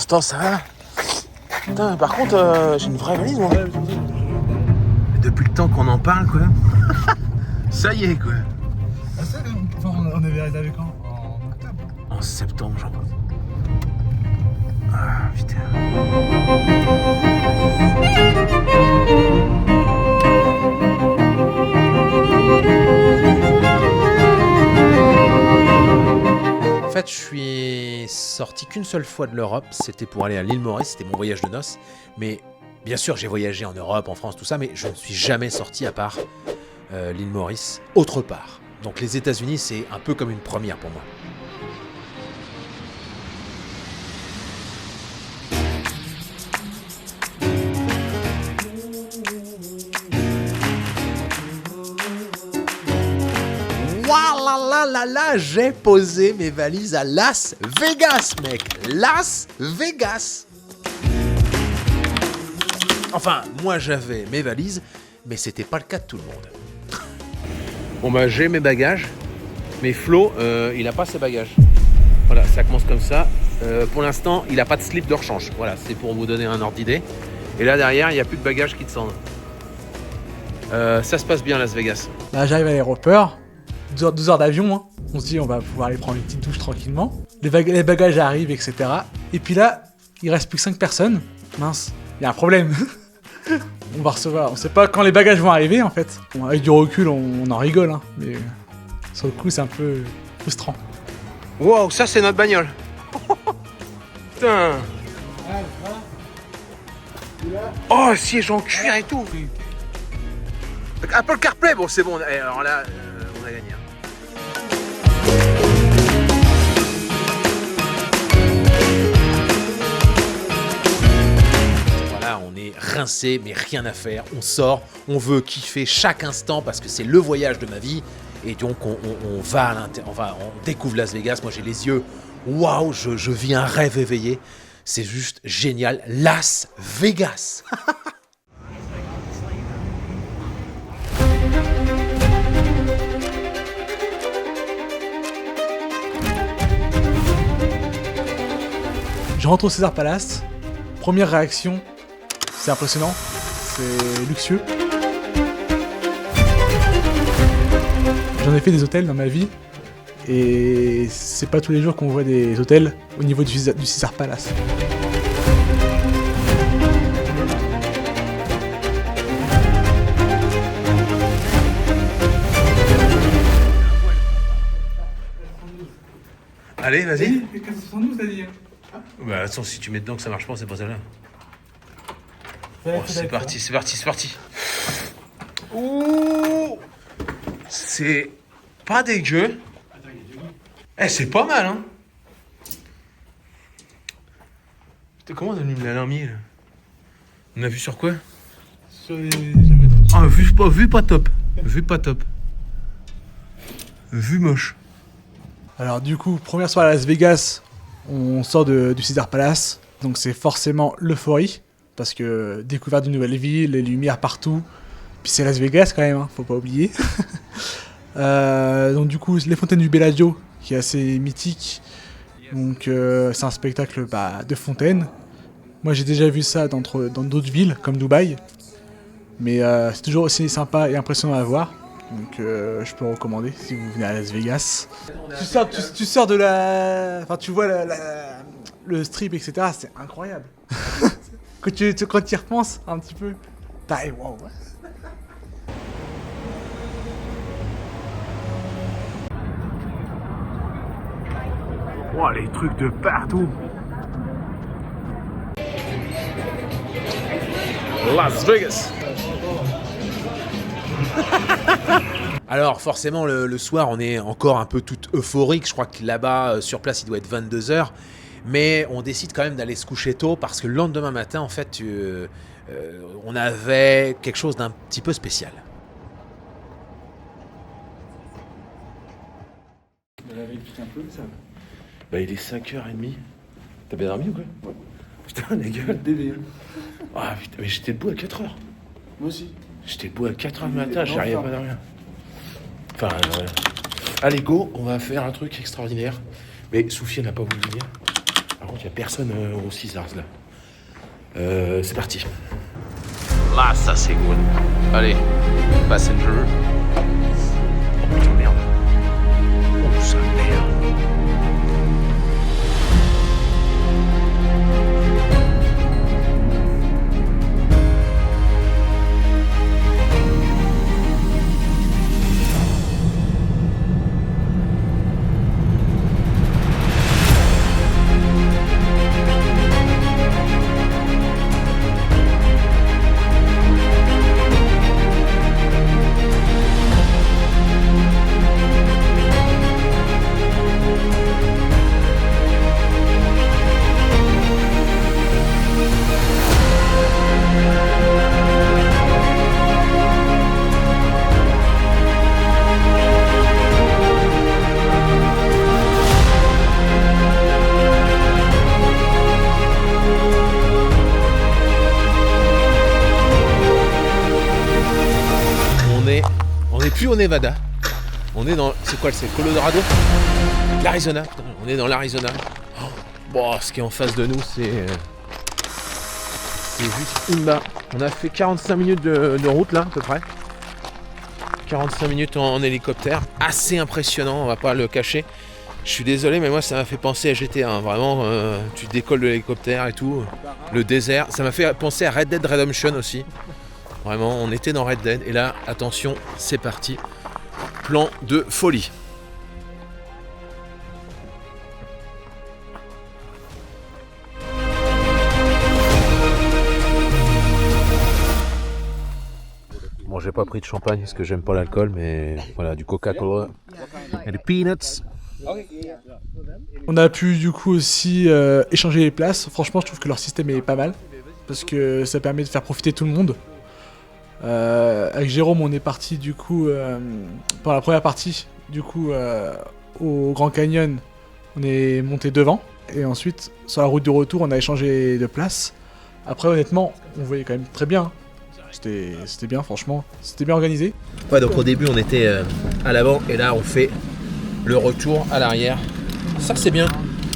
l'instant, ça va. Putain, par contre, j'ai une vraie valise, moi. Depuis le temps qu'on en parle, quoi. Ça y est, quoi. Ah, ça, on avait réservé quand? En octobre. En septembre, je crois. Ah, putain. En fait, je suis sorti qu'une seule fois de l'Europe, c'était pour aller à l'île Maurice, c'était mon voyage de noces. Mais bien sûr, j'ai voyagé en Europe, en France, tout ça, mais je ne suis jamais sorti à part l'île Maurice, autre part. Donc les États-Unis, c'est un peu comme une première pour moi. Là, j'ai posé mes valises à Las Vegas, mec. Las Vegas. Enfin, moi j'avais mes valises, mais c'était pas le cas de tout le monde. Bon bah j'ai mes bagages, mais Flo, il a pas ses bagages. Voilà, ça commence comme ça. Pour l'instant, il a pas de slip de rechange. Voilà, c'est pour vous donner un ordre d'idée. Et là derrière, il n'y a plus de bagages qui descendent. Ça se passe bien Las Vegas. Là, j'arrive à l'aéroport. 12 heures d'avion, hein. On se dit on va pouvoir aller prendre une petite douche tranquillement. Les bagages arrivent, etc. Et puis là, il reste plus que 5 personnes. Mince, il y a un problème. On va recevoir, on sait pas quand les bagages vont arriver en fait. Bon, avec du recul, on en rigole, hein. Mais sur le coup, c'est un peu frustrant. Wow, ça c'est notre bagnole. Putain. Oh, siège en cuir et tout. Apple CarPlay, bon c'est bon. Alors là, on a gagné. Voilà, on est rincé, mais rien à faire. On sort, on veut kiffer chaque instant parce que c'est le voyage de ma vie. Et donc on va à l'intérieur, on découvre Las Vegas. Moi j'ai les yeux, waouh, je vis un rêve éveillé. C'est juste génial, Las Vegas. Je rentre au Caesars Palace. Première réaction, c'est impressionnant, c'est luxueux. J'en ai fait des hôtels dans ma vie et c'est pas tous les jours qu'on voit des hôtels au niveau du Caesars Palace. Allez, vas-y. 472 t'as dit. Bah attends, si tu mets dedans que ça marche pas, c'est pas celle-là. Oh, c'est parti, c'est parti, c'est parti. Ouh, c'est pas dégueu. Eh, c'est pas mal, hein. Putain, comment on a mis l'alarmier, là? On a vu sur quoi? Sur les... Ah, vue pas top. Vue pas top. Vue moche. Alors du coup, première soirée à Las Vegas, on sort du Caesars Palace, donc c'est forcément l'euphorie, parce que découverte d'une nouvelle ville, les lumières partout, puis c'est Las Vegas quand même, hein, faut pas oublier. Donc du coup, les fontaines du Bellagio, qui est assez mythique, donc c'est un spectacle de fontaines. Moi j'ai déjà vu ça dans d'autres villes, comme Dubaï, mais c'est toujours aussi sympa et impressionnant à voir. Donc je peux recommander si vous venez à Las Vegas. Tu sors de la... Enfin tu vois le strip, etc. C'est incroyable. quand tu y repenses un petit peu. T'as... Wow. Wow, les trucs de partout. Las Vegas. Alors forcément le soir on est encore un peu tout euphorique, je crois que là-bas sur place il doit être 22h, mais on décide quand même d'aller se coucher tôt parce que le lendemain matin en fait on avait quelque chose d'un petit peu spécial. Bah il est 5h30. T'as bien dormi ou quoi? Ouais. Putain la gueule. Bébé. Ah putain, mais j'étais debout à 4h. Moi aussi. J'étais debout à 4h du matin, j'arrivais pas à dormir. Enfin, allez go, on va faire un truc extraordinaire. Mais Sophie, elle n'a pas voulu venir. Par contre, il n'y a personne au Caesars là. C'est parti. Là, ça c'est good. Allez, passenger. Oh putain, merde. Oh, ça merde. On n'est plus au Nevada. On est dans... C'est quoi, c'est Colorado? L'Arizona. Putain, on est dans l'Arizona. Oh, bon, ce qui est en face de nous, c'est juste là. On a fait 45 minutes de route là, à peu près. 45 minutes en hélicoptère. Assez impressionnant, on va pas le cacher. Je suis désolé, mais moi ça m'a fait penser à GTA. Hein. Vraiment, tu décolles de l'hélicoptère et tout. Le désert. Ça m'a fait penser à Red Dead Redemption aussi. Vraiment, on était dans Red Dead. Et là, attention, c'est parti. Plan de folie. Bon, j'ai pas pris de champagne parce que j'aime pas l'alcool, mais voilà, du Coca-Cola et des peanuts. On a pu du coup aussi échanger les places. Franchement, je trouve que leur système est pas mal parce que ça permet de faire profiter tout le monde. Avec Jérôme, on est parti du coup pour la première partie. Du coup, au Grand Canyon, on est monté devant et ensuite sur la route du retour, on a échangé de place. Après, honnêtement, on voyait quand même très bien. C'était bien, franchement. C'était bien organisé. Ouais, donc au début, on était à l'avant et là, on fait le retour à l'arrière. Ça, c'est bien.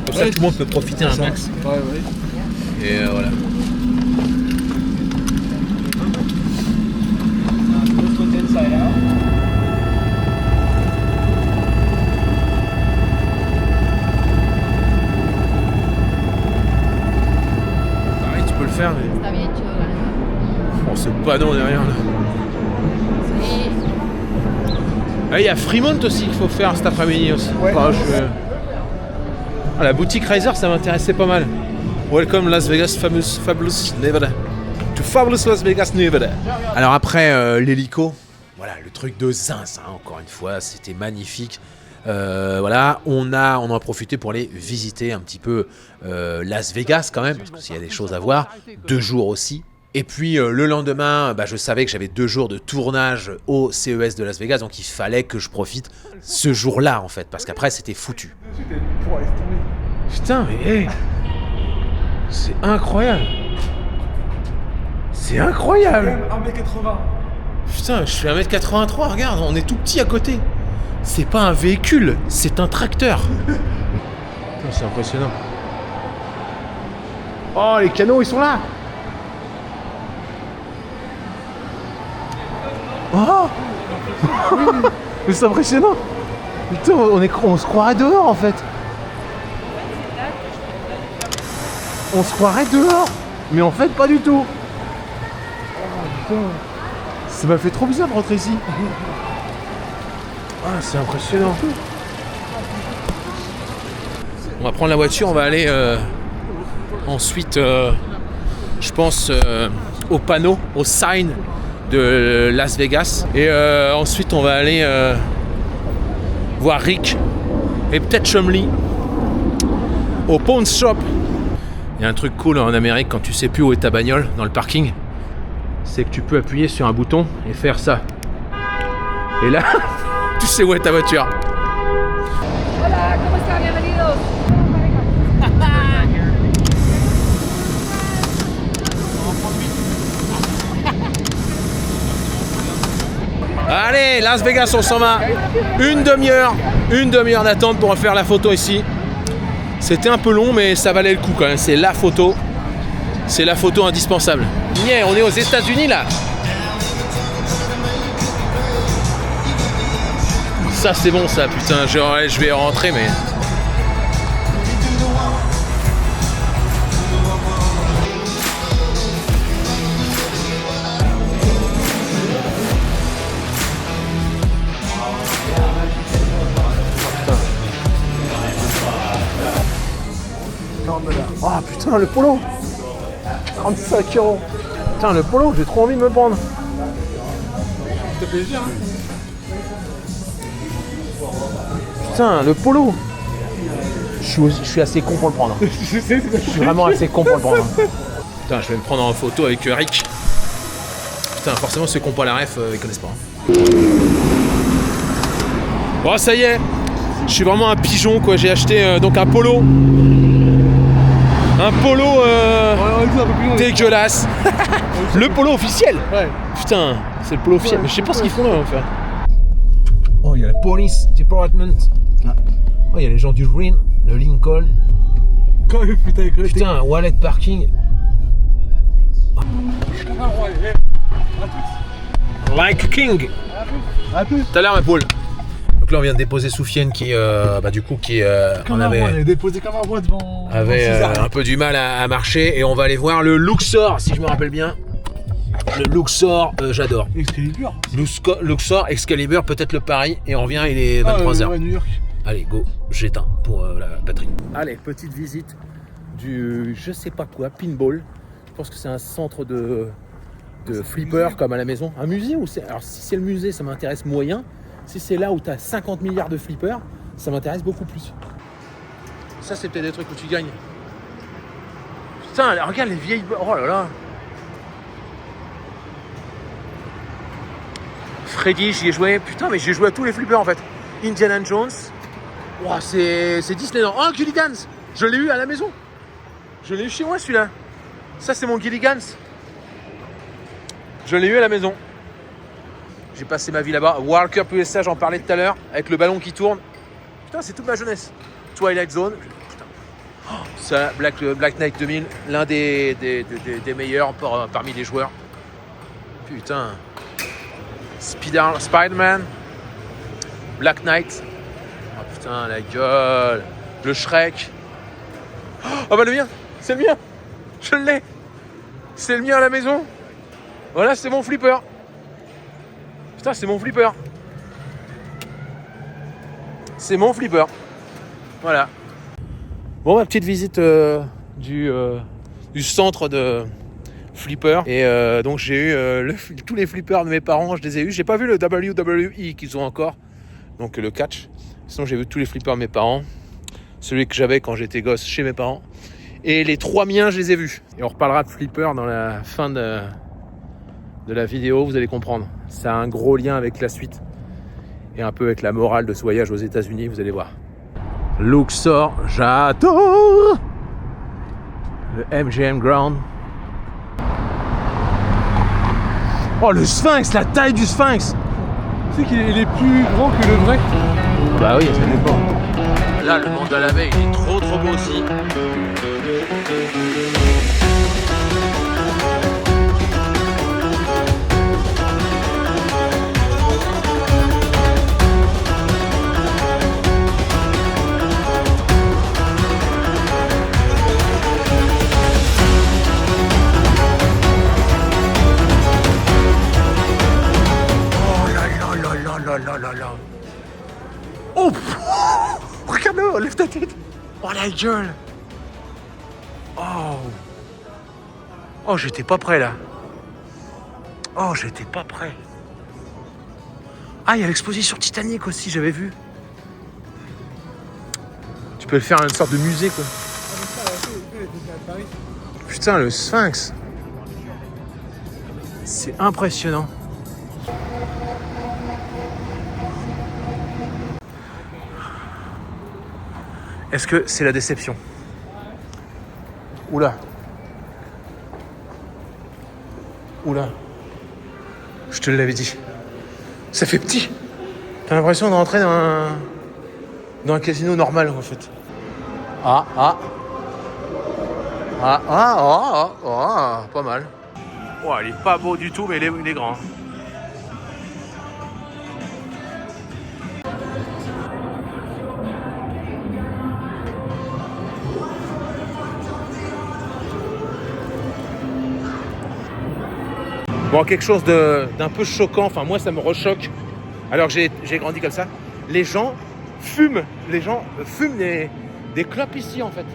Comme ça, tout le monde peut profiter un max. Ouais, ouais. Et voilà. Pareil, tu peux le faire, mais... Está bien chulo, la neta. Oh, ce panneau derrière, là. Sí. Ah, il y a Fremont aussi qu'il faut faire cet après-midi aussi. Ouais. Enfin, ah, la boutique Razer, ça m'intéressait pas mal. Welcome Las Vegas, Fabulous Nevada. To Fabulous Las Vegas, Nevada. Alors après l'hélico, voilà, le truc de zinzin, encore une fois, c'était magnifique. Voilà, on en a profité pour aller visiter un petit peu Las Vegas quand même, parce qu'il y a des choses à voir. 2 jours aussi. Et puis le lendemain, je savais que j'avais 2 jours de tournage au CES de Las Vegas, donc il fallait que je profite ce jour-là en fait, parce qu'après c'était foutu. Putain, mais hey, c'est incroyable. C'est incroyable. 1m80. Putain, je fais 1m83, regarde, on est tout petit à côté. C'est pas un véhicule, c'est un tracteur. Putain, c'est impressionnant. Oh, les canaux, ils sont là. Oh. Mais c'est impressionnant. Putain, on se croirait dehors en fait. On se croirait dehors. Mais en fait, pas du tout. Oh, putain. Ça m'a fait trop bizarre de rentrer ici. Ah, c'est impressionnant. On va prendre la voiture, on va aller ensuite, je pense, au panneau, au sign de Las Vegas. Et ensuite, on va aller voir Rick et peut-être Chumley au Pawn Shop. Il y a un truc cool en Amérique quand tu sais plus où est ta bagnole dans le parking, c'est que tu peux appuyer sur un bouton et faire ça. Et là, tu sais où est ta voiture. Hola, ¿cómo están? Bienvenidos. Allez, Las Vegas, on s'en va. Une demi-heure d'attente pour faire la photo ici. C'était un peu long, mais ça valait le coup quand même. C'est la photo. C'est la photo indispensable. Yeah, on est aux États-Unis là. Ça c'est bon ça, putain. Je vais rentrer, mais. Oh putain, le polo 35 €. Putain, le polo, j'ai trop envie de me prendre. Ça fait plaisir, hein. Putain, le polo. Je suis assez con pour le prendre. Je suis vraiment assez con pour le prendre. Putain, je vais me prendre en photo avec Rick. Putain, forcément, ceux qui n'ont pas la ref, ils connaissent pas. Bon, ça y est. Je suis vraiment un pigeon, quoi. J'ai acheté donc un polo. Un polo dégueulasse. Le polo officiel. Ouais. Putain, c'est le polo officiel. Mais je sais pas ce qu'ils font là en fait. Oh, il y a la police department. Oh, il y a les gens du Green, le Lincoln. Putain, wallet parking. Like a king. À plus. Tout à l'heure, ma poule. Donc là, on vient de déposer Soufiane qui, avait déposé comme un roi devant. Avait un peu du mal à marcher et on va aller voir le Luxor, si je me rappelle bien. Le Luxor, j'adore. Excalibur. Luxor, Excalibur, peut-être le Paris et on revient, il est 23h. Ouais, New York. Allez, go, j'éteins pour la batterie. Allez, petite visite du je sais pas quoi, pinball. Je pense que c'est un centre de flipper comme à la maison. Un musée ou c'est. Alors si c'est le musée, ça m'intéresse moyen. Si c'est là où tu as 50 milliards de flippers, ça m'intéresse beaucoup plus. Ça, c'est peut-être des trucs où tu gagnes. Putain, regarde les vieilles. Oh là là. Freddy, j'y ai joué. Putain, mais j'ai joué à tous les flippers en fait. Indiana Jones. Wow, c'est Disneyland. Oh, Gilligan's. Je l'ai eu à la maison. Je l'ai eu chez moi celui-là. Ça, c'est mon Gilligan's. Je l'ai eu à la maison. J'ai passé ma vie là-bas. World Cup USA, j'en parlais tout à l'heure, avec le ballon qui tourne. Putain, c'est toute ma jeunesse. Twilight Zone. Putain. Oh, ça, Black Knight 2000, l'un des meilleurs parmi les joueurs. Putain. Spider-Man. Black Knight. Oh putain, la gueule. Le Shrek. Oh bah le mien. C'est le mien. Je l'ai. C'est le mien à la maison. Voilà, c'est mon flipper. Putain, c'est mon flipper. C'est mon flipper. Voilà. Bon, ma petite visite du centre de flipper. Et donc j'ai eu tous les flippers de mes parents, je les ai eus. J'ai pas vu le WWE qu'ils ont encore. Donc le catch. Sinon j'ai vu tous les flippers de mes parents. Celui que j'avais quand j'étais gosse chez mes parents. Et les 3 miens, je les ai vus. Et on reparlera de flipper dans la fin de la vidéo, vous allez comprendre. Ça a un gros lien avec la suite et un peu avec la morale de ce voyage aux États-Unis, vous allez voir. Luxor, j'adore le MGM Grand. Oh, le Sphinx, la taille du Sphinx. Tu sais qu'il est plus grand que le vrai. Bah oui, ça dépend. Là, le monde de la baie, il est trop beau aussi. Oh, regarde-le, lève ta tête. Oh la gueule. Oh, j'étais pas prêt là. Oh, j'étais pas prêt. Ah, il y a l'exposition Titanic aussi, j'avais vu. Tu peux le faire à une sorte de musée quoi. Putain, le Sphinx. C'est impressionnant. Est-ce que c'est la déception? Oula. Oula. Je te l'avais dit. Ça fait petit. T'as l'impression de rentrer dans un casino normal en fait. Pas mal. Oh, il est pas beau du tout, mais il est grand. Bon, quelque chose d'un peu choquant, enfin moi ça me rechoque, alors que j'ai grandi comme ça. Les gens fument des clopes ici en fait.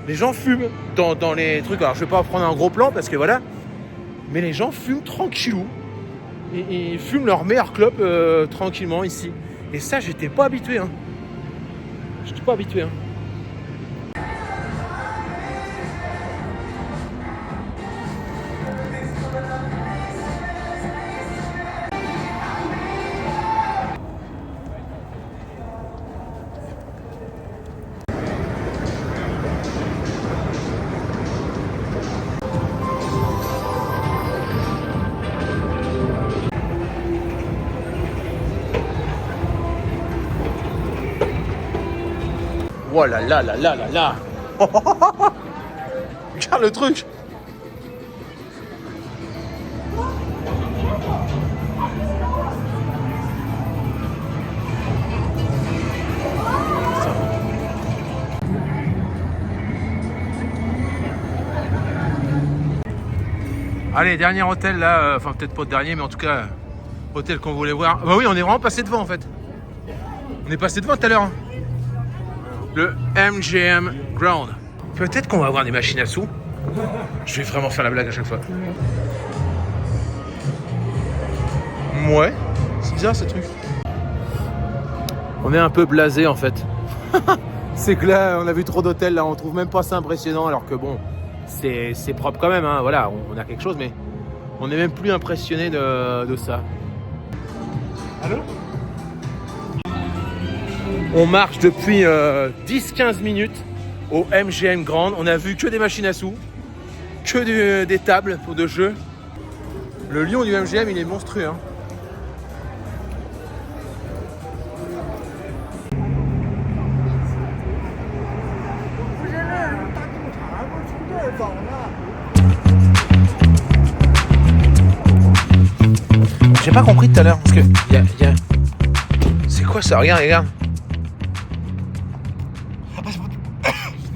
Les gens fument dans les trucs, alors je vais pas prendre un gros plan parce que voilà, mais les gens fument tranquillou. Ils fument leur meilleure clope tranquillement ici. Et ça, j'étais pas habitué. J'étais pas habitué. Oh là là là là là là. Regarde le truc. Allez, dernier hôtel là, enfin peut-être pas le dernier, mais en tout cas, hôtel qu'on voulait voir. Bah oui, on est vraiment passé devant en fait. On est passé devant tout à l'heure. Le MGM Grand. Peut-être qu'on va avoir des machines à sous. Je vais vraiment faire la blague à chaque fois. Ouais, c'est bizarre ce truc. On est un peu blasé en fait. C'est que là, on a vu trop d'hôtels, là, on trouve même pas ça impressionnant, alors que bon, c'est propre quand même, hein. Voilà, on a quelque chose, mais on n'est même plus impressionné de ça. Allô ? On marche depuis 10-15 minutes au MGM Grand. On a vu que des machines à sous, que des tables pour de jeux. Le lion du MGM, il est monstrueux. Hein. J'ai pas compris tout à l'heure, parce que y a... C'est quoi ça? Regarde.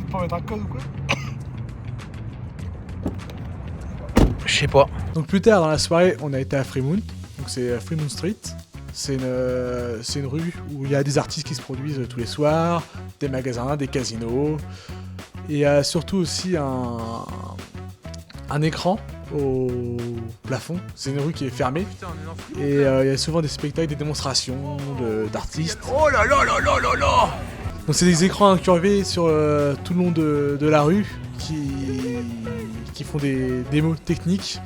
Pour mettre un code ou quoi? Je sais pas. Donc plus tard dans la soirée, on a été à Fremont. Donc c'est Fremont Street. C'est une rue où il y a des artistes qui se produisent tous les soirs, des magasins, des casinos. Et il y a surtout aussi un écran au plafond. C'est une rue qui est fermée. Et il y a souvent des spectacles, des démonstrations d'artistes. Oh là là là là là là! Donc c'est des écrans incurvés sur tout le long de la rue qui font des démos techniques.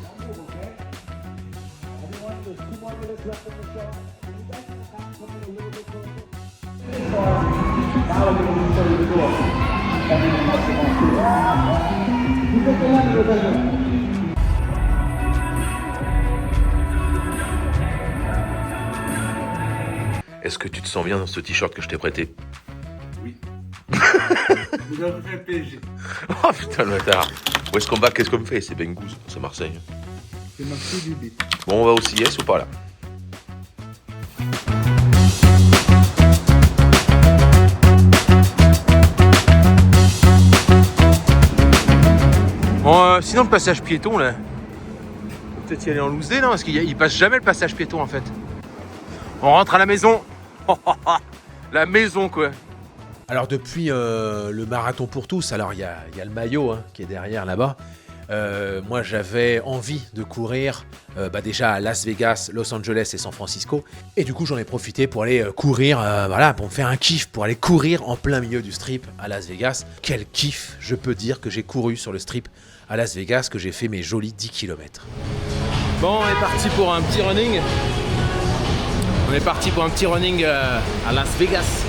Est-ce que tu te sens bien dans ce t-shirt que je t'ai prêté? Oui. Vous avez fait PSG. Oh putain le bâtard. Où est-ce qu'on va? Qu'est-ce qu'on me fait? C'est Bengouz, c'est Marseille. C'est Marseille du B. Bon, on va au CIS ou pas là? Bon, sinon le passage piéton là, peut-être y aller en lousé, non? Parce qu'il passe jamais le passage piéton en fait. On rentre à la maison. La maison quoi. Alors depuis le marathon pour tous, alors il y a le maillot hein, qui est derrière là-bas. Moi j'avais envie de courir déjà à Las Vegas, Los Angeles et San Francisco. Et du coup j'en ai profité pour aller courir, voilà, pour me faire un kiff, pour aller courir en plein milieu du strip à Las Vegas. Quel kiff, je peux dire que j'ai couru sur le strip à Las Vegas, que j'ai fait mes jolis 10 km. Bon, on est parti pour un petit running. On est parti pour un petit running à Las Vegas.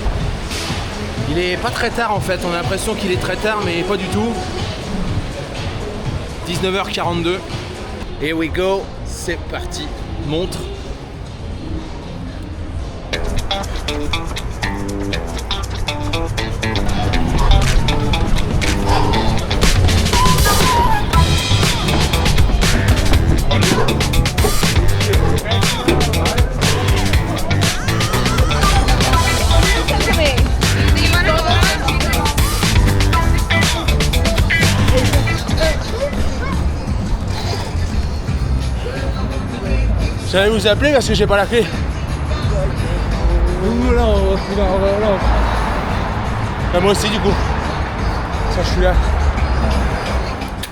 Il est pas très tard en fait, on a l'impression qu'il est très tard mais pas du tout. 19h42. Here we go, c'est parti. Montre. J'allais vous appeler parce que j'ai pas la clé. Bah, moi aussi du coup. Ça je suis là.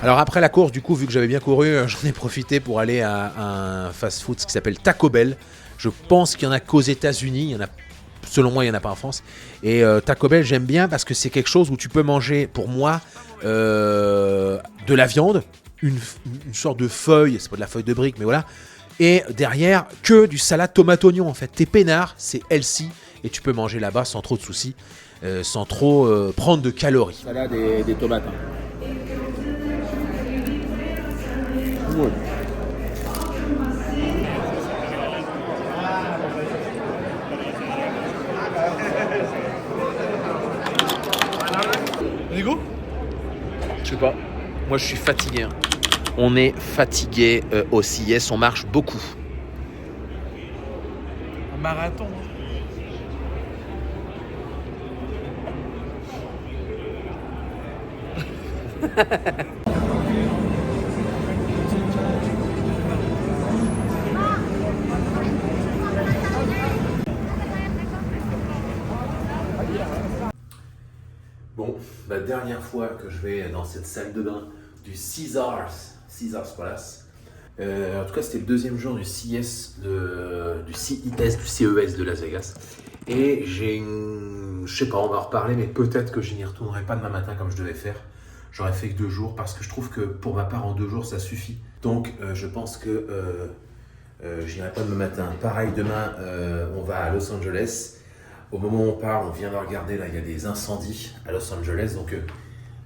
Alors après la course, du coup, vu que j'avais bien couru, j'en ai profité pour aller à un fast-food qui s'appelle Taco Bell. Je pense qu'il y en a qu'aux États-Unis. Il y en a, selon moi, il n'y en a pas en France. Et Taco Bell, j'aime bien parce que c'est quelque chose où tu peux manger, pour moi, de la viande, une sorte de feuille, c'est pas de la feuille de brique, mais voilà. Et derrière, que du salade tomate-oignon en fait. T'es peinard, c'est healthy et tu peux manger là-bas sans trop de soucis, sans trop prendre de calories. Salade et des tomates. Hein. Ouais. Rigo ? Je sais pas. Moi, je suis fatigué. Hein. On est fatigué au CIS, on marche beaucoup. Un marathon. Bon, la dernière fois que je vais dans cette salle de bain du Caesars Palace. En tout cas, c'était le deuxième jour du CES, du CES de Las Vegas. Et j'ai une... Je sais pas, on va en reparler, mais peut-être que je n'y retournerai pas demain matin comme je devais faire. J'aurais fait que 2 jours parce que je trouve que pour ma part, en 2 jours, ça suffit. Donc, je pense que j'irai pas demain matin. Pareil, demain, on va à Los Angeles. Au moment où on parle, on vient de regarder, là, il y a des incendies à Los Angeles. Donc,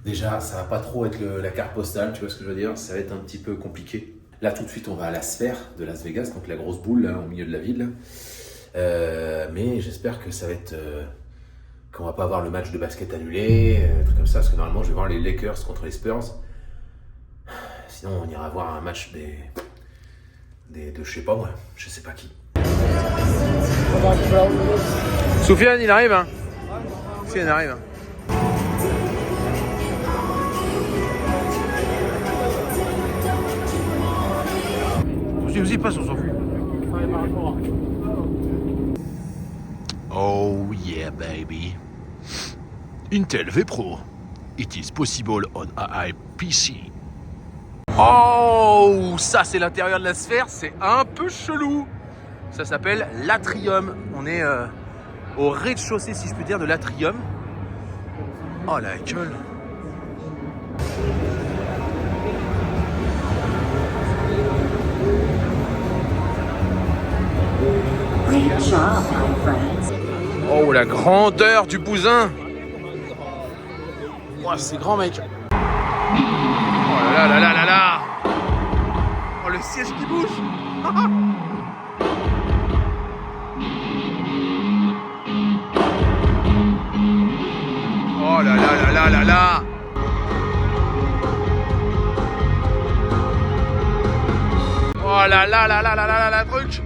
déjà, ça va pas trop être la carte postale, tu vois ce que je veux dire? Ça va être un petit peu compliqué. Là, tout de suite, on va à la sphère de Las Vegas, donc la grosse boule, là, au milieu de la ville. Mais j'espère que ça va être... qu'on va pas avoir le match de basket annulé, truc comme ça, parce que normalement, je vais voir les Lakers contre les Spurs. Sinon, on ira voir un match de je sais pas moi, je sais pas qui. Soufiane, il arrive, hein. Soufiane arrive. Hein. Vas-y, passe, on s'en fout. Oh yeah, baby. Intel V Pro. It is possible on AI PC. Oh, ça c'est l'intérieur de la sphère, c'est un peu chelou. Ça s'appelle l'atrium. On est au rez-de-chaussée, si je puis dire, de l'atrium. Oh la gueule. Oh, la grandeur du bousin. Oh, c'est grand, mec. Oh là là là là là. Oh, le siège qui bouge. Oh là là là là là là. Oh là là là là là là là, truc.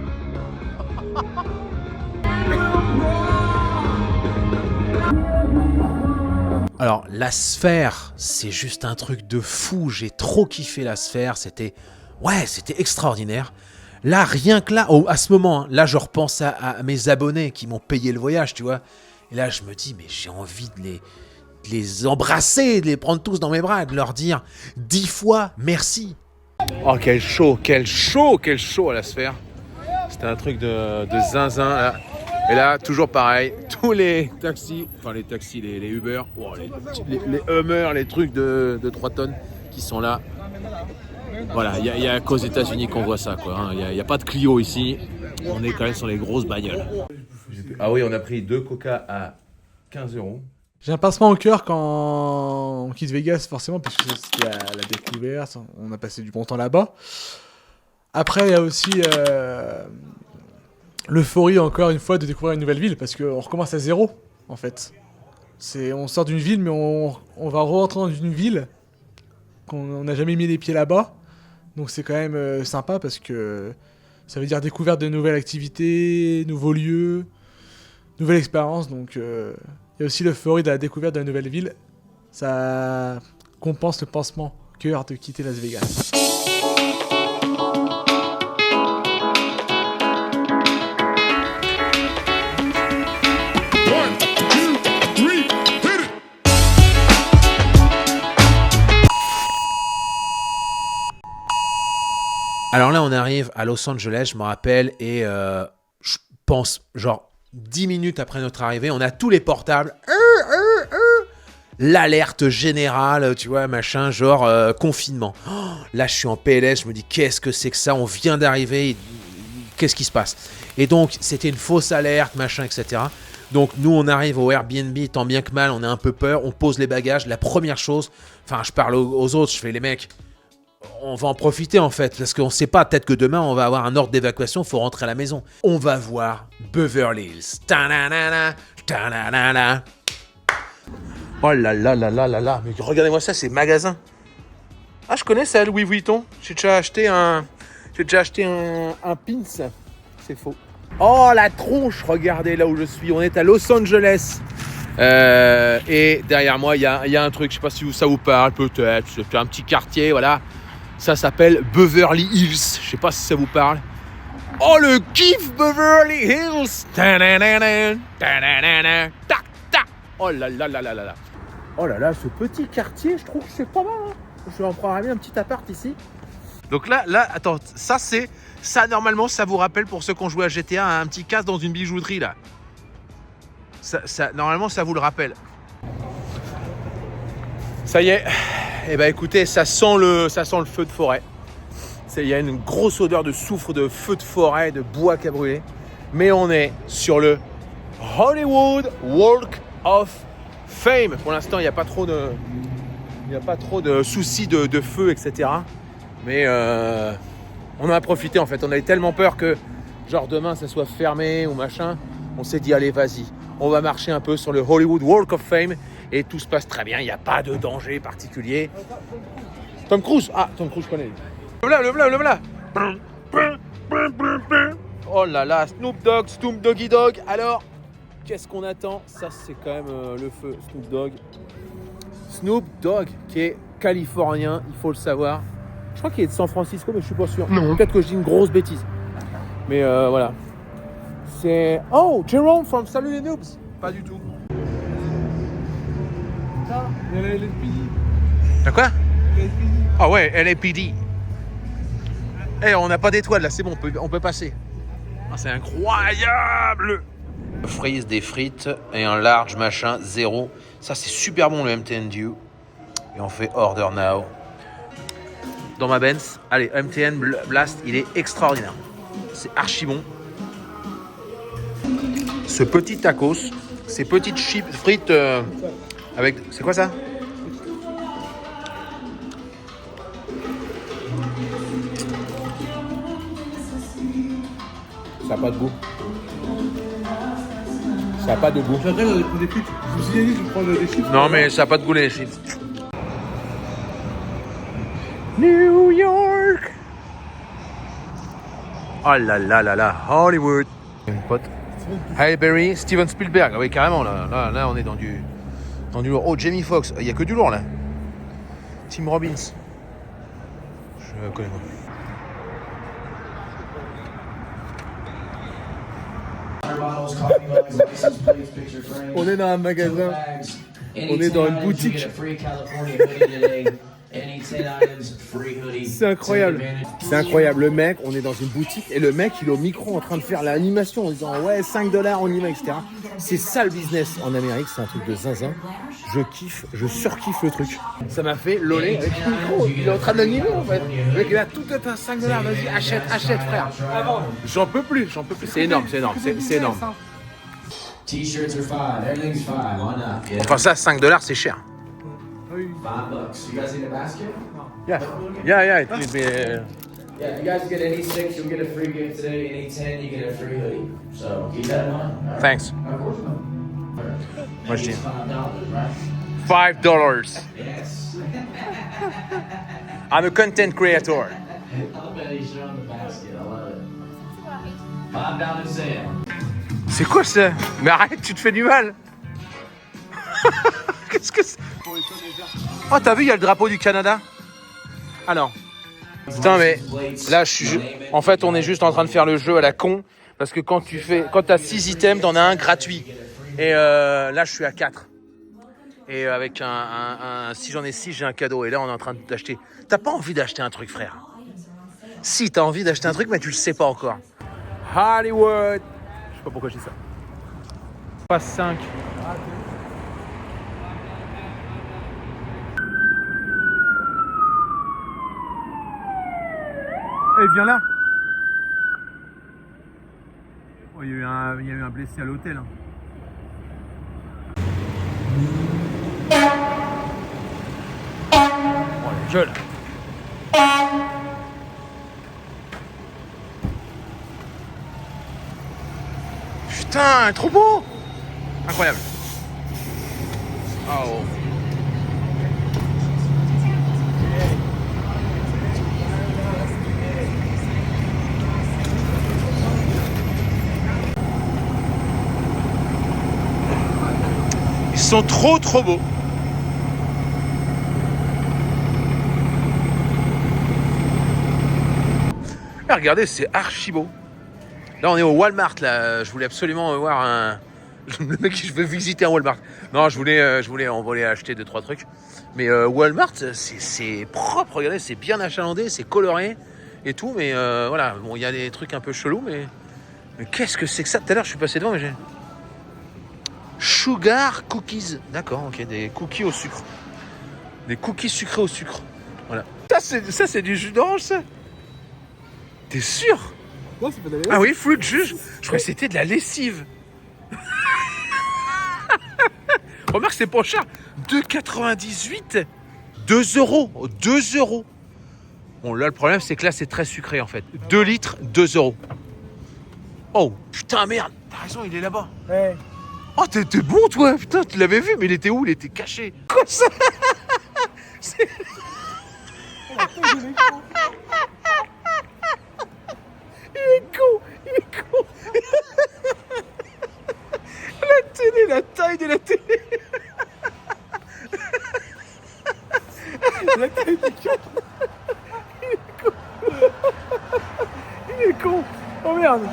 Alors, la sphère, c'est juste un truc de fou. J'ai trop kiffé la sphère. C'était extraordinaire. Là, rien que là, à ce moment, hein, là, je repense à mes abonnés qui m'ont payé le voyage, tu vois. Et là, je me dis, mais j'ai envie de les embrasser, de les prendre tous dans mes bras et de leur dire 10 fois merci. Oh, quel show à la sphère. C'était un truc de zinzin, là. Et là, toujours pareil, tous les taxis, les Uber, oh, les Hummer, les trucs de 3 tonnes qui sont là. Voilà, il y a qu'aux États-Unis qu'on voit ça, quoi. Il n'y a pas de Clio ici. On est quand même sur les grosses bagnoles. Ah oui, on a pris 2 Coca à 15 €. J'ai un pincement au cœur quand on quitte Vegas, forcément, parce que c'était la découverte. On a passé du bon temps là-bas. Après, il y a aussi l'euphorie, encore une fois, de découvrir une nouvelle ville, parce qu'on recommence à zéro, en fait. On sort d'une ville, mais on va rentrer dans une ville qu'on n'a jamais mis les pieds là-bas. Donc c'est quand même sympa, parce que ça veut dire découverte de nouvelles activités, nouveaux lieux, nouvelles expériences. Donc il y a aussi l'euphorie de la découverte de la nouvelle ville. Ça compense le pansement au cœur de quitter Las Vegas. on arrive à Los Angeles, je me rappelle, et je pense, genre 10 minutes après notre arrivée, on a tous les portables. L'alerte générale, tu vois, machin, genre confinement. Oh, là, je suis en PLS, je me dis, qu'est-ce que c'est que ça? On vient d'arriver, qu'est-ce qui se passe? Et donc, c'était une fausse alerte, machin, etc. Donc, nous, on arrive au Airbnb, tant bien que mal, on a un peu peur, on pose les bagages. La première chose, enfin, je parle aux autres, je fais, les mecs, on va en profiter, en fait, parce qu'on ne sait pas, peut-être que demain, on va avoir un ordre d'évacuation, il faut rentrer à la maison. On va voir Beverly Hills. Ta-na-na-na, ta-na-na-na. Oh là là là là là là, mais regardez-moi ça, c'est magasin. Ah, je connais ça, Louis Vuitton. J'ai déjà acheté un pins. C'est faux. Oh, la tronche, regardez là où je suis. On est à Los Angeles. Et derrière moi, il y a un truc, je sais pas si ça vous parle, peut-être. C'est un petit quartier, voilà. Ça s'appelle Beverly Hills. Je sais pas si ça vous parle. Oh, le kiff Beverly Hills. Ta-na-na-na, ta-na-na-na, tac, tac. Oh là là là là là là. Oh là là, ce petit quartier, je trouve que c'est pas mal. Hein. Je vais en prendre un petit appart ici. Donc là, attends, ça normalement, ça vous rappelle pour ceux qui ont joué à GTA, un petit casse dans une bijouterie là. Normalement, ça vous le rappelle. Ça y est. Eh ben écoutez, ça sent le feu de forêt. Il y a une grosse odeur de soufre, de feu de forêt, de bois qui a brûlé. Mais on est sur le Hollywood Walk of Fame. Pour l'instant, il n'y a pas trop de soucis de feu, etc. Mais on en a profité en fait. On avait tellement peur que genre demain ça soit fermé ou machin. On s'est dit allez vas-y, on va marcher un peu sur le Hollywood Walk of Fame et tout se passe très bien. Il n'y a pas de danger particulier. Tom Cruise, je connais. Le voilà. Oh là là, Snoop Doggy Dogg. Alors, qu'est-ce qu'on attend? Ça, c'est quand même le feu, Snoop Dogg, qui est californien, il faut le savoir. Je crois qu'il est de San Francisco, mais je suis pas sûr. Non. Peut-être que je dis une grosse bêtise. Mais voilà. C'est... Oh, Jerome from Salut les Noobs. Pas du tout. Il y a la LAPD. T'as quoi? LAPD. Ah ouais, LAPD. Eh, on n'a pas d'étoile là, c'est bon, on peut passer. Ah, c'est incroyable! Frise, des frites et un large machin, 0. Ça, c'est super bon le MTN Dew. Et on fait Order Now. Dans ma Benz, allez, MTN Blast, il est extraordinaire. C'est archi bon. Ce petit tacos, ces petites chips frites avec... C'est quoi ça? Ça n'a pas de goût. Ça n'a pas de goût. J'adore des frites. Je me suis dit, je prends des chips. Non, mais ça n'a pas de goût les chips. New York. Oh là là là là, Hollywood. Une pote. Halle Berry, Steven Spielberg. Ah oui, carrément, là, on est dans du lourd. Oh, Jamie Foxx. Il n'y a que du lourd, là. Tim Robbins. Je connais pas. On est dans un magasin. On est dans une boutique. C'est incroyable. C'est incroyable. Le mec, on est dans une boutique et le mec, il est au micro en train de faire l'animation en disant ouais, $5, on y va, etc. C'est ça le business en Amérique, c'est un truc de zinzin. Je kiffe, je surkiffe le truc. Ça m'a fait loler avec le micro. Il est en train de l'animer en fait. Le mec, il a tout est à $5. Vas-y, achète, frère. J'en peux plus. C'est énorme. T-shirts are $5, everything's $5, why not? Yeah. Enfin, ça, $5, c'est cher. $5. You guys need a basket? Yeah, it will be, Yeah, you guys get any 6, you'll get a free gift today. Any 10, you get a free hoodie. So keep that in mind. All right? Thanks. Of course. Moi, je dis $5, right? $5. Yes. I'm a content creator. I love that he's showing the basket. I love it. $5 sale. C'est quoi ça? Mais arrête, tu te fais du mal. Qu'est-ce que c'est? Oh, t'as vu, il y a le drapeau du Canada? Alors. Putain, mais là, en fait, on est juste en train de faire le jeu à la con. Parce que quand t'as 6 items, t'en as un gratuit. Et là, je suis à 4. Et avec si j'en ai 6, j'ai un cadeau. Et là, on est en train d'acheter. T'as pas envie d'acheter un truc, frère? Si t'as envie d'acheter un truc, mais tu le sais pas encore. Hollywood. Je sais pas pourquoi je dis ça. Passe 5. Eh, viens là. Oh, il y a eu un blessé à l'hôtel. Hein. Oh, la gueule. Putain, trop beau. Incroyable. Oh. Ils sont trop beaux. Ah, regardez, c'est archi beau. Là, on est au Walmart. Là, je voulais absolument voir un. Le mec, je veux visiter un Walmart. Non, on voulait acheter 2-3 trucs. Mais Walmart, c'est propre. Regardez, c'est bien achalandé, c'est coloré et tout. Mais voilà, bon, il y a des trucs un peu chelous, mais qu'est-ce que c'est que ça? Tout à l'heure, je suis passé devant, mais j'ai. Sugar cookies. D'accord, ok, des cookies au sucre. Des cookies sucrés au sucre. Voilà. Ça, c'est du jus d'orange, ça? T'es sûr? Non, c'est pas de la Ah oui, fruit juice. Je croyais que c'était de la lessive. Remarque, c'est pas cher. 2,98. 2 €. 2 €. Bon, là, le problème, c'est que là, c'est très sucré, en fait. 2 litres, 2 €. Oh, putain, merde. T'as raison, il est là-bas. Ouais. Oh, t'es bon, toi. Putain, tu l'avais vu, mais il était où? Il était caché. Quoi, ça? C'est... Il est con. La télé, la taille de la télé. La taille du cœur. Il est con. Oh merde.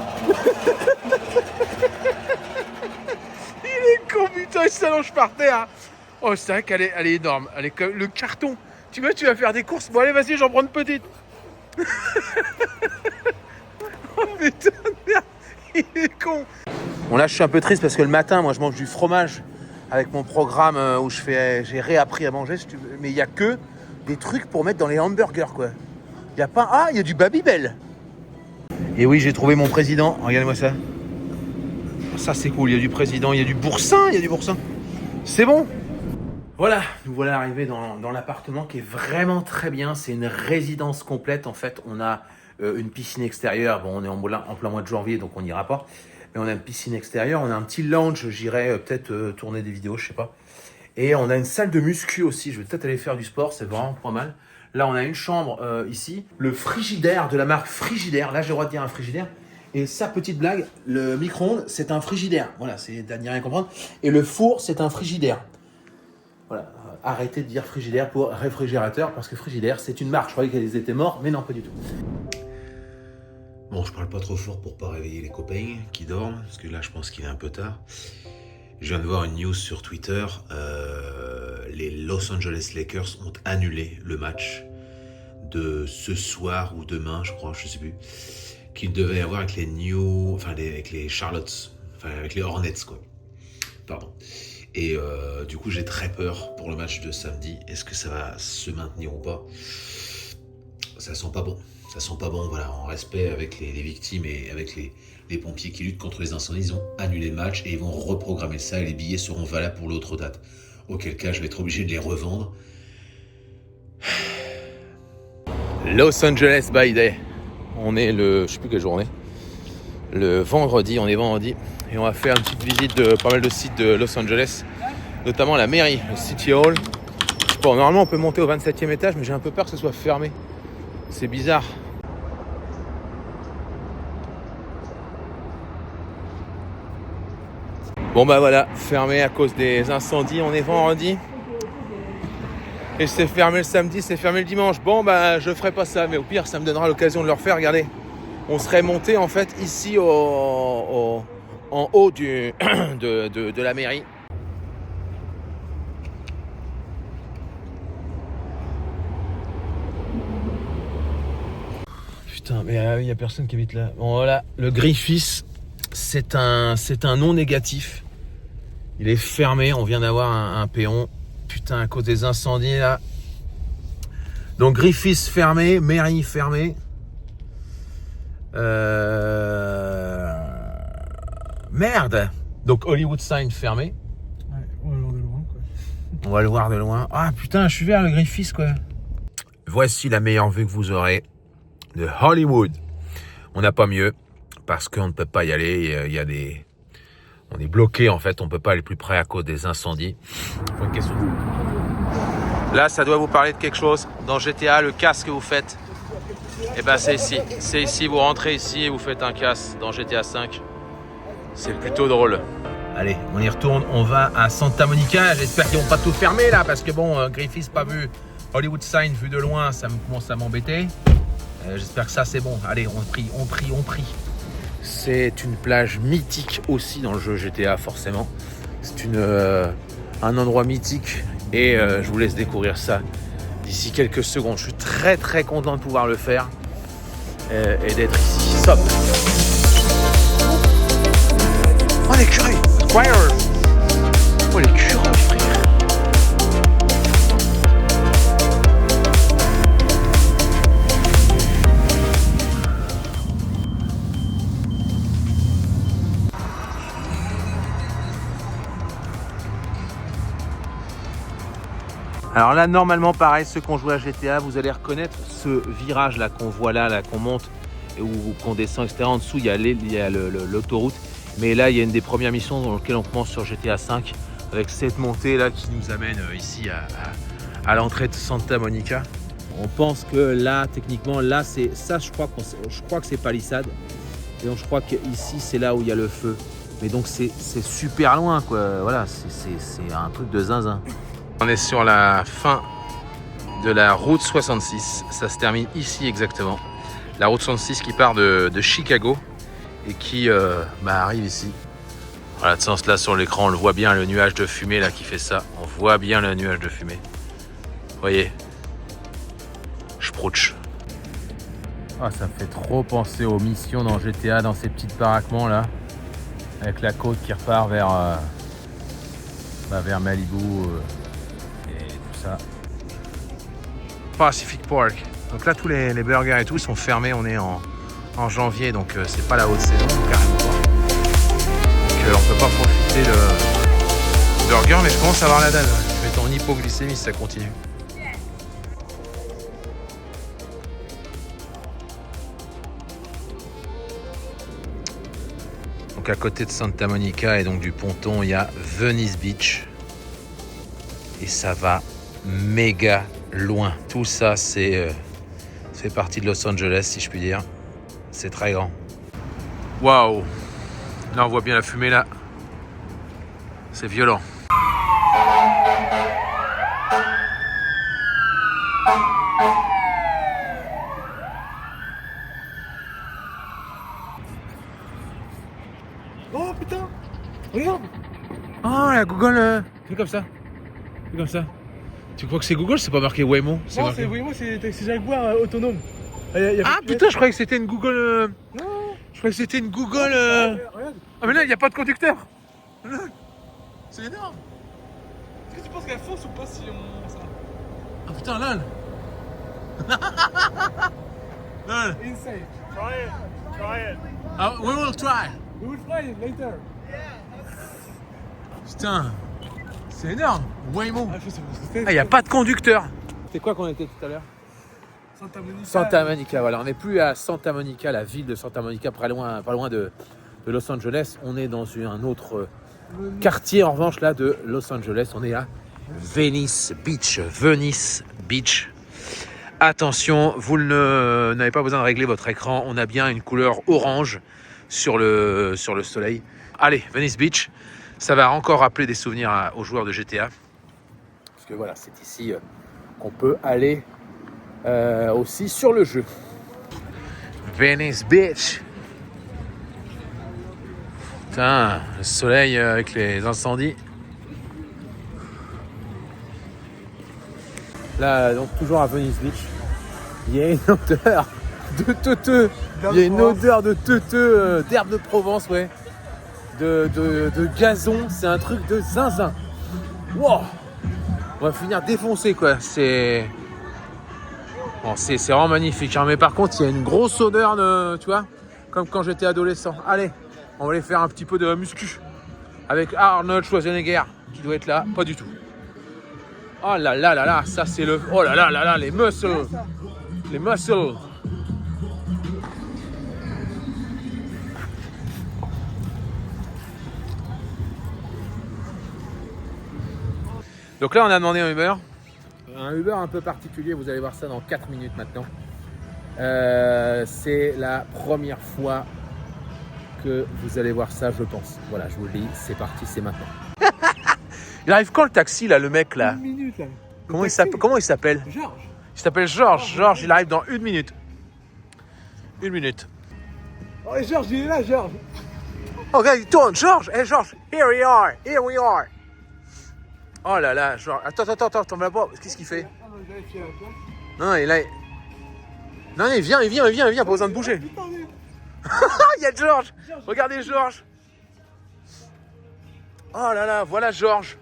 Il est con, putain, il s'allonge par terre. Oh, c'est vrai qu'elle est énorme. Elle est comme le carton. Tu vois, tu vas faire des courses. Bon, allez, vas-y, j'en prends une petite. Oh putain de merde, il est con. Bon, là, je suis un peu triste parce que le matin, moi, je mange du fromage avec mon programme où j'ai réappris à manger, si tu veux. Mais il n'y a que des trucs pour mettre dans les hamburgers, quoi. Il n'y a pas... Ah, il y a du Babybel. Et oui, j'ai trouvé mon président. Regardez-moi ça. Ça, c'est cool. Il y a du président, il y a du boursin, C'est bon. Voilà, nous voilà arrivés dans l'appartement qui est vraiment très bien. C'est une résidence complète. En fait, on a une piscine extérieure. Bon, on est en plein mois de janvier, donc on n'ira pas. Mais on a une piscine extérieure. On a un petit lounge. J'irai peut-être tourner des vidéos, je sais pas. Et on a une salle de muscu aussi. Je vais peut-être aller faire du sport. C'est vraiment pas mal. Là, on a une chambre ici. Le frigidaire de la marque Frigidaire. Là, j'ai le droit de dire un frigidaire. Et sa petite blague, le micro-ondes, c'est un frigidaire. Voilà, c'est à n'y rien comprendre. Et le four, c'est un frigidaire. Voilà, arrêtez de dire frigidaire pour réfrigérateur, parce que frigidaire, c'est une marque. Je croyais qu'elles étaient mortes, mais non, pas du tout. Bon, je parle pas trop fort pour pas réveiller les copains qui dorment, parce que là, je pense qu'il est un peu tard. Je viens de voir une news sur Twitter. Les Los Angeles Lakers ont annulé le match de ce soir ou demain, je crois, je sais plus, qu'il devait avoir avec avec les Charlottes, enfin avec les Hornets, quoi. Pardon. Et du coup, j'ai très peur pour le match de samedi. Est-ce que ça va se maintenir ou pas? Ça sent pas bon. Ça sent pas bon, voilà, en respect avec les victimes et avec les pompiers qui luttent contre les incendies. Ils ont annulé le match et ils vont reprogrammer ça et les billets seront valables pour l'autre date. Auquel cas, je vais être obligé de les revendre. Los Angeles by Day. On est je sais plus quelle journée. Le vendredi, on est vendredi. Et on va faire une petite visite de pas mal de sites de Los Angeles. Notamment la mairie, le City Hall. Bon, normalement, on peut monter au 27e étage, mais j'ai un peu peur que ce soit fermé. C'est bizarre. Bon bah voilà, fermé à cause des incendies, on est vendredi. Et c'est fermé le samedi, c'est fermé le dimanche. Bon bah je ferai pas ça, mais au pire ça me donnera l'occasion de le refaire. Regardez, on serait monté en fait ici en haut de la mairie. il y a personne qui habite là. Bon voilà, le Griffiths, c'est un non négatif. Il est fermé, on vient d'avoir un péon. Putain, à cause des incendies là. Donc Griffiths fermé, mairie fermée. Merde. Donc Hollywood Sign fermé. Ouais, on va le voir de loin, quoi. On va le voir de loin. Ah putain, je suis vers le Griffiths quoi. Voici la meilleure vue que vous aurez de Hollywood. On n'a pas mieux parce qu'on ne peut pas y aller. Il y a des... On est bloqué en fait, on ne peut pas aller plus près à cause des incendies. Une question. Là, ça doit vous parler de quelque chose. Dans GTA, le casse que vous faites, eh ben c'est ici. C'est ici, vous rentrez ici et vous faites un casse dans GTA 5. C'est plutôt drôle. Allez, on y retourne, on va à Santa Monica. J'espère qu'ils vont pas tout fermer là, parce que bon, Griffiths pas vu, Hollywood Sign vu de loin, ça me commence à m'embêter. J'espère que ça c'est bon. Allez, on prie. C'est une plage mythique aussi dans le jeu GTA forcément. C'est un endroit mythique et je vous laisse découvrir ça d'ici quelques secondes. Je suis très très content de pouvoir le faire et d'être ici. Stop. Oh l'écureuil, Squire. Oh l'écureuil frère. Alors là, normalement, pareil, ceux qui ont joué à GTA, vous allez reconnaître ce virage là qu'on voit là qu'on monte et qu'on descend, etc. En dessous, il y a l'autoroute. Mais là, il y a une des premières missions dans lesquelles on commence sur GTA 5 avec cette montée là qui nous amène ici à l'entrée de Santa Monica. On pense que là, techniquement, là, c'est ça. Je crois que c'est palissade. Et donc, je crois qu'ici, c'est là où il y a le feu. Mais donc, c'est super loin, quoi. Voilà, c'est un truc de zinzin. On est sur la fin de la route 66, ça se termine ici exactement. La route 66 qui part de Chicago et qui arrive ici. Voilà, de sens là sur l'écran, on le voit bien, le nuage de fumée là qui fait ça. On voit bien le nuage de fumée. Vous voyez, Sprouch. Ah, ça me fait trop penser aux missions dans GTA, dans ces petits baraquements là, avec la côte qui repart vers Malibu. Ça. Pacific Park. Donc là, tous les burgers et tout sont fermés. On est en janvier, donc c'est pas la haute saison, carrément pas. Donc on peut pas profiter de burger, mais je commence à avoir la dalle. Je vais être en hypoglycémie si ça continue. Donc à côté de Santa Monica et donc du ponton, il y a Venice Beach. Et ça va méga loin. Tout ça, c'est fait partie de Los Angeles, si je puis dire. C'est très grand. Waouh! Là, on voit bien la fumée, là. C'est violent. Oh putain! Regarde! Oh, la Google... C'est comme ça. C'est comme ça. Tu crois que c'est Google? C'est pas marqué Waymo? Non, c'est Waymo, c'est taxi Jaguar autonome. Ah putain, je croyais que c'était une Google... Non. Je croyais que c'était une Google... Regarde. Ah mais là, il n'y a pas de conducteur. C'est énorme. Est-ce que tu penses qu'elle fonce ou pas si on... ça? Ah putain, lol. Lol. Insane. Try it. Ah, we will try. We will fly it later. Putain, c'est énorme. Waymo. Ah, Ah, il n'y a pas de conducteur. C'est quoi qu'on était tout à l'heure? Santa Monica. Santa Monica, voilà. On n'est plus à Santa Monica, la ville de Santa Monica, pas loin de Los Angeles. On est dans un autre quartier, en revanche, là, de Los Angeles. On est à Venice Beach. Venice Beach. Attention, vous n'avez pas besoin de régler votre écran. On a bien une couleur orange sur le soleil. Allez, Venice Beach. Ça va encore rappeler des souvenirs aux joueurs de GTA. Parce que voilà, c'est ici qu'on peut aller aussi sur le jeu. Venice Beach. Putain, le soleil avec les incendies. Là, donc toujours à Venice Beach, il y a une odeur de teuteux. Il y a une odeur de teuteux, d'herbe de Provence, ouais. De gazon, c'est un truc de zinzin. Wow. On va finir défoncé, quoi. C'est vraiment magnifique. Hein. Mais par contre, il y a une grosse odeur de, tu vois, comme quand j'étais adolescent. Allez, on va aller faire un petit peu de muscu avec Arnold Schwarzenegger qui doit être là. Pas du tout. Oh là là là là, ça c'est le... Oh là là là là, les muscles. Les muscles. Donc là, on a demandé un Uber. Un Uber un peu particulier, vous allez voir ça dans 4 minutes maintenant. C'est la première fois que vous allez voir ça, je pense. Voilà, je vous le dis, c'est parti, c'est maintenant. Il arrive quand le taxi, là, le mec, là? 1 minute, là. Comment il s'appelle? Georges. Il s'appelle Georges. Georges, il arrive dans 1 minute. 1 minute. Oh, et Georges, il est là, Georges. Oh, regarde, il tourne. Georges, hey, Georges, here we are, here we are. Oh là là, Georges. Attends, t'en vas pas. Qu'est-ce qu'il fait? Non, il est là. Non, il vient, pas besoin de bouger. Il y a Georges. Regardez Georges. Oh là là, voilà Georges.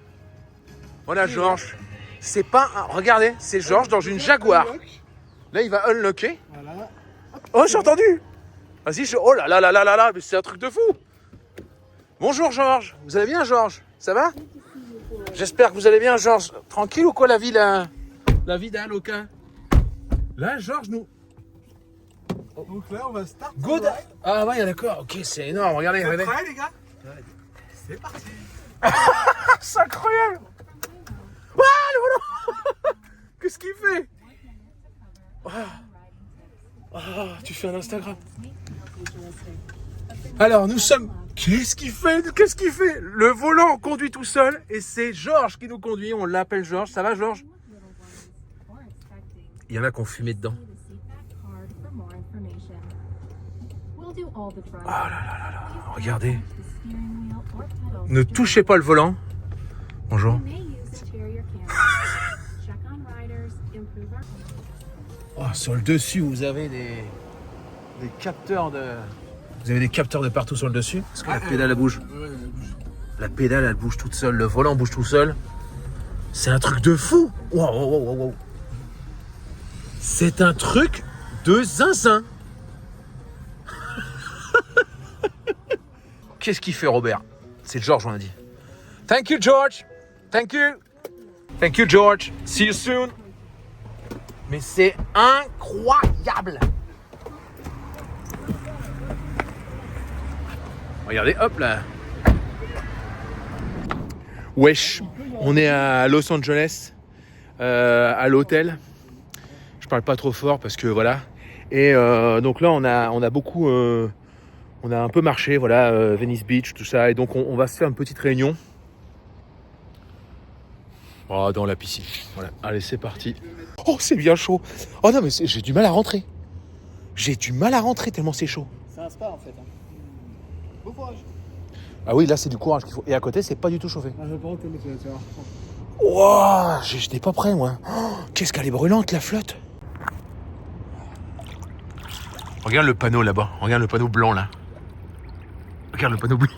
Voilà Georges. C'est pas un... Regardez, c'est Georges dans une Jaguar. Là, il va unlocker. Voilà. Oh, j'ai entendu. Vas-y, oh là là là là là là, mais c'est un truc de fou. Bonjour Georges. Vous allez bien, Georges? Ça va? J'espère que vous allez bien, Georges. Tranquille ou quoi la vie d'Aloca? Là, Georges, nous... Donc là, on va start. Good. Ah ouais, d'accord. Ok, c'est énorme. Regardez, regardez. Prêt, les gars? C'est parti. C'est incroyable. Ah, le volant. Qu'est-ce qu'il fait? Tu fais un Instagram. Alors, nous sommes... Qu'est-ce qu'il fait? Le volant conduit tout seul et c'est Georges qui nous conduit. On l'appelle Georges. Ça va, Georges? Il y en a qui ont fumé dedans. Oh là là là là, regardez. Ne touchez pas le volant. Bonjour. Oh, sur le dessus, vous avez des capteurs de... Vous avez des capteurs de partout sur le dessus. Est-ce que la pédale, elle bouge? La pédale, elle bouge toute seule. Le volant bouge tout seul. C'est un truc de fou. Wow. C'est un truc de zinzin. Qu'est-ce qu'il fait, Robert? C'est George, on a dit. Thank you, George. Thank you, George. See you soon. Mais c'est incroyable. Regardez, hop là. Wesh, on est à Los Angeles, à l'hôtel. Je parle pas trop fort parce que voilà. Et donc là, on a beaucoup... on a un peu marché, voilà, Venice Beach, tout ça. Et donc, on va se faire une petite réunion. Oh, dans la piscine. Voilà, allez, c'est parti. Oh, c'est bien chaud. Oh non, mais j'ai du mal à rentrer. Tellement c'est chaud. C'est un spa, en fait. Bon courage. Ah oui, là, c'est du courage qu'il faut. Et à côté, c'est pas du tout chauffé. Ah, je vais pas rentrer, mais tu vas voir. Wow, j'étais pas prêt, moi. Oh, qu'est-ce qu'elle est brûlante, la flotte. Regarde le panneau là-bas. Regarde le panneau blanc, là. Regarde le panneau blanc.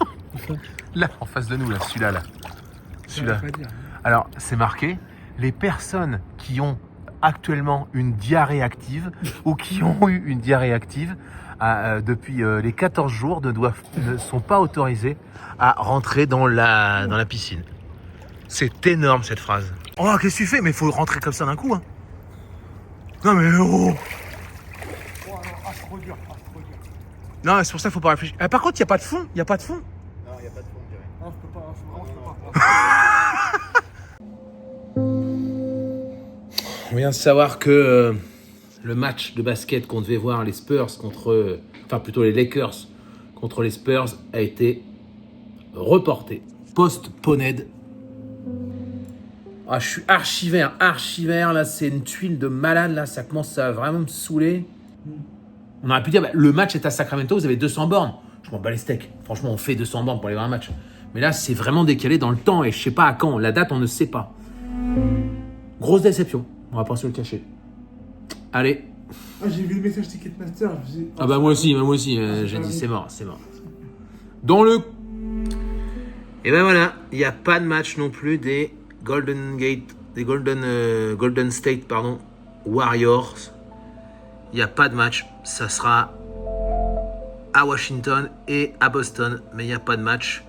Là, en face de nous, là, celui-là, là. Celui-là. Alors, c'est marqué, les personnes qui ont actuellement une diarrhée active ou qui ont eu une diarrhée active depuis les 14 jours ne sont pas autorisées à rentrer dans la piscine. C'est énorme, cette phrase. Oh, qu'est-ce que tu fais? Mais il faut rentrer comme ça d'un coup, hein. Non, mais oh. C'est trop dur. Non, c'est pour ça qu'il faut pas réfléchir. Par contre, il n'y a pas de fond. Non, il n'y a pas de fond, je peux pas. On vient de savoir que le match de basket qu'on devait voir, les Spurs les Lakers contre les Spurs, a été reporté. Postponed. Ah, je suis archivaire. Là, c'est une tuile de malade. Là, ça commence à vraiment me saouler. On aurait pu dire, le match est à Sacramento, vous avez 200 bornes. Je m'en bats les steaks. Franchement, on fait 200 bornes pour aller voir un match. Mais là, c'est vraiment décalé dans le temps et je sais pas à quand. La date, on ne sait pas. Grosse déception. On va pas se le cacher. Allez. Ah, j'ai vu le message Ticketmaster. Je me suis dit, Ah bah moi aussi, j'ai dit c'est mort. Dans le... Et ben voilà, il n'y a pas de match non plus des Golden State Warriors. Il n'y a pas de match, ça sera à Washington et à Boston, mais il n'y a pas de match.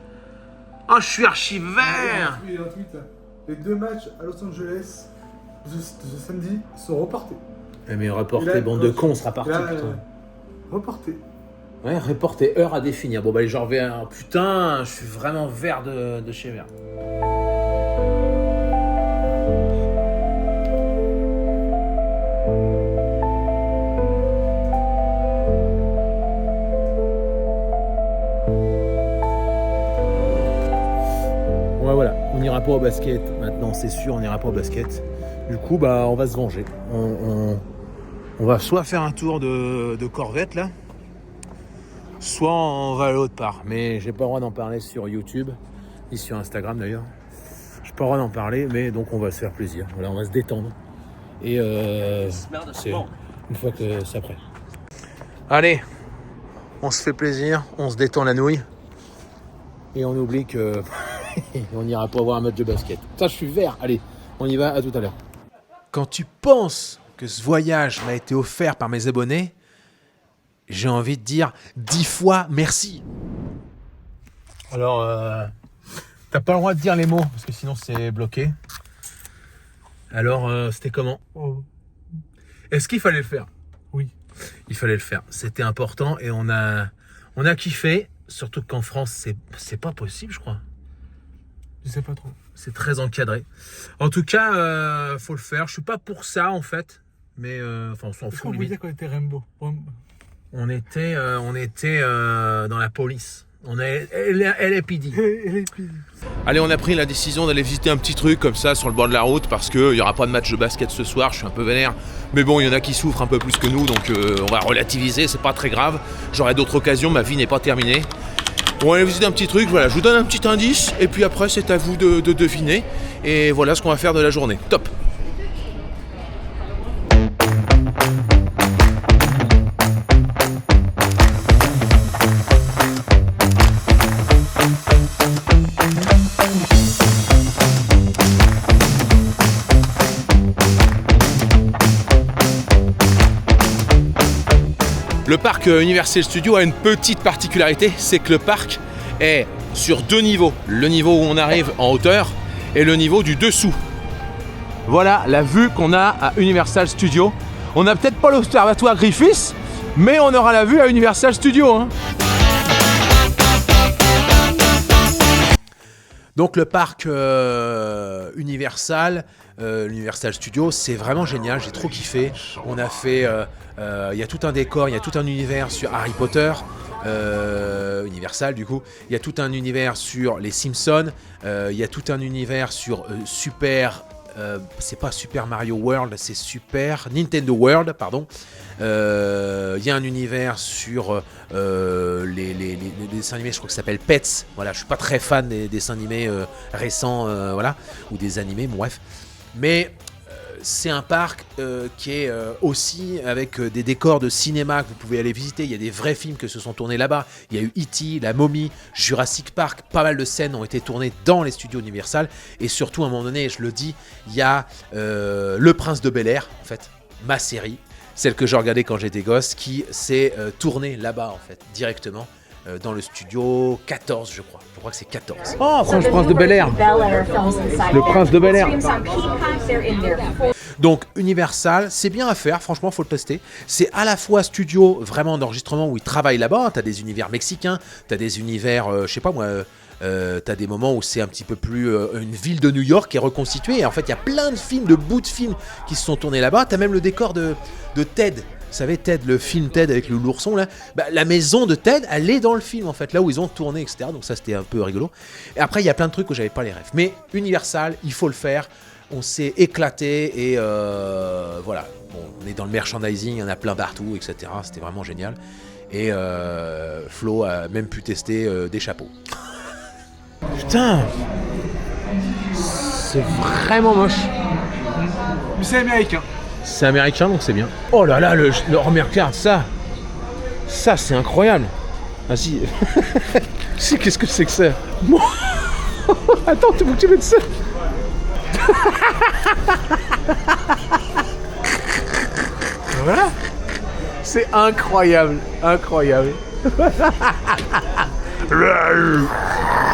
Oh, je suis archi vert. Il y a un tweet, là. Les 2 matchs à Los Angeles de ce samedi sont reportés. Mais reporté, Et là, bande de cons, on sera parti, là, putain. Reportés. Ouais, reporté, heure à définir. Bon bah genre vert, putain, je suis vraiment vert de chez vert. Ouais voilà, on n'ira pas au basket maintenant, c'est sûr, on n'ira pas au basket. Du coup bah on va se venger. On va soit faire un tour de Corvette là, soit on va à l'autre part. Mais j'ai pas le droit d'en parler sur YouTube, ni sur Instagram d'ailleurs. J'ai pas le droit d'en parler, mais donc on va se faire plaisir. Voilà, on va se détendre. Et c'est une fois que c'est prêt. Allez, on se fait plaisir, on se détend la nouille. Et on oublie que on n'ira pas voir un match de basket. Ça, je suis vert. Allez, on y va, à tout à l'heure. Quand tu penses que ce voyage m'a été offert par mes abonnés, j'ai envie de dire 10 fois merci. Alors, t'as pas le droit de dire les mots, parce que sinon c'est bloqué. Alors, c'était comment ? Est-ce qu'il fallait le faire ? Oui. Il fallait le faire. C'était important et on a kiffé. Surtout qu'en France, c'est pas possible, je crois. Je sais pas trop. C'est très encadré. En tout cas, faut le faire. Je suis pas pour ça, en fait. Mais, enfin, on s'en fout. On peut dire qu'on était Rainbow. On était dans la police. On est LAPD. Allez, on a pris la décision d'aller visiter un petit truc comme ça sur le bord de la route parce qu'il n'y aura pas de match de basket ce soir. Je suis un peu vénère. Mais bon, il y en a qui souffrent un peu plus que nous, donc on va relativiser, c'est pas très grave. J'aurai d'autres occasions, ma vie n'est pas terminée. On va aller visiter un petit truc, voilà, je vous donne un petit indice et puis après c'est à vous de deviner. Et voilà ce qu'on va faire de la journée. Top! Le parc Universal Studios a une petite particularité, c'est que le parc est sur 2 niveaux. Le niveau où on arrive en hauteur et le niveau du dessous. Voilà la vue qu'on a à Universal Studios. On n'a peut-être pas l'observatoire Griffiths, mais on aura la vue à Universal Studios. Hein. Donc le parc Universal Studios, c'est vraiment génial, j'ai trop kiffé. On a fait, il y a tout un décor, il y a tout un univers sur Harry Potter, Universal du coup. Il y a tout un univers sur les Simpsons, il y a tout un univers sur c'est pas Super Mario World, c'est Super Nintendo World, pardon. Il y a un univers sur les dessins animés, je crois que ça s'appelle Pets. Voilà, je suis pas très fan des dessins animés récents, voilà, ou des animés, bon, bref. Mais c'est un parc qui est aussi avec des décors de cinéma que vous pouvez aller visiter. Il y a des vrais films qui se sont tournés là-bas. Il y a eu E.T., La Momie, Jurassic Park. Pas mal de scènes ont été tournées dans les studios Universal. Et surtout, à un moment donné, je le dis, il y a Le Prince de Bel-Air, en fait, ma série, celle que j'ai regardée quand j'étais gosse, qui s'est tournée là-bas, en fait, directement. Dans le studio 14, je crois. Je crois que c'est 14. Oh, Prince de Bel-Air. Le Prince de Bel-Air. Donc, Universal, c'est bien à faire. Franchement, faut le tester. C'est à la fois studio, vraiment d'enregistrement où ils travaillent là-bas. T'as des univers mexicains, t'as des univers, je sais pas moi... t'as des moments où c'est un petit peu plus une ville de New York qui est reconstituée. Et en fait, il y a plein de films, de bouts de films qui se sont tournés là-bas. T'as même le décor de Ted. Vous savez, Ted, le film Ted avec le l'ourson, là, bah, la maison de Ted, elle est dans le film, en fait, là où ils ont tourné, etc. Donc ça, c'était un peu rigolo. Et après, il y a plein de trucs où j'avais pas les rêves. Mais Universal, il faut le faire. On s'est éclaté et voilà. Bon, on est dans le merchandising, il y en a plein partout, etc. C'était vraiment génial. Et Flo a même pu tester des chapeaux. Putain, c'est vraiment moche. Mais c'est américain. C'est américain donc c'est bien. Oh là là, le oh mais regarde ça. Ça c'est incroyable. Vas-y. Si, qu'est-ce que c'est que ça? Attends, tu veux que tu mettes ça? Voilà. C'est incroyable, incroyable.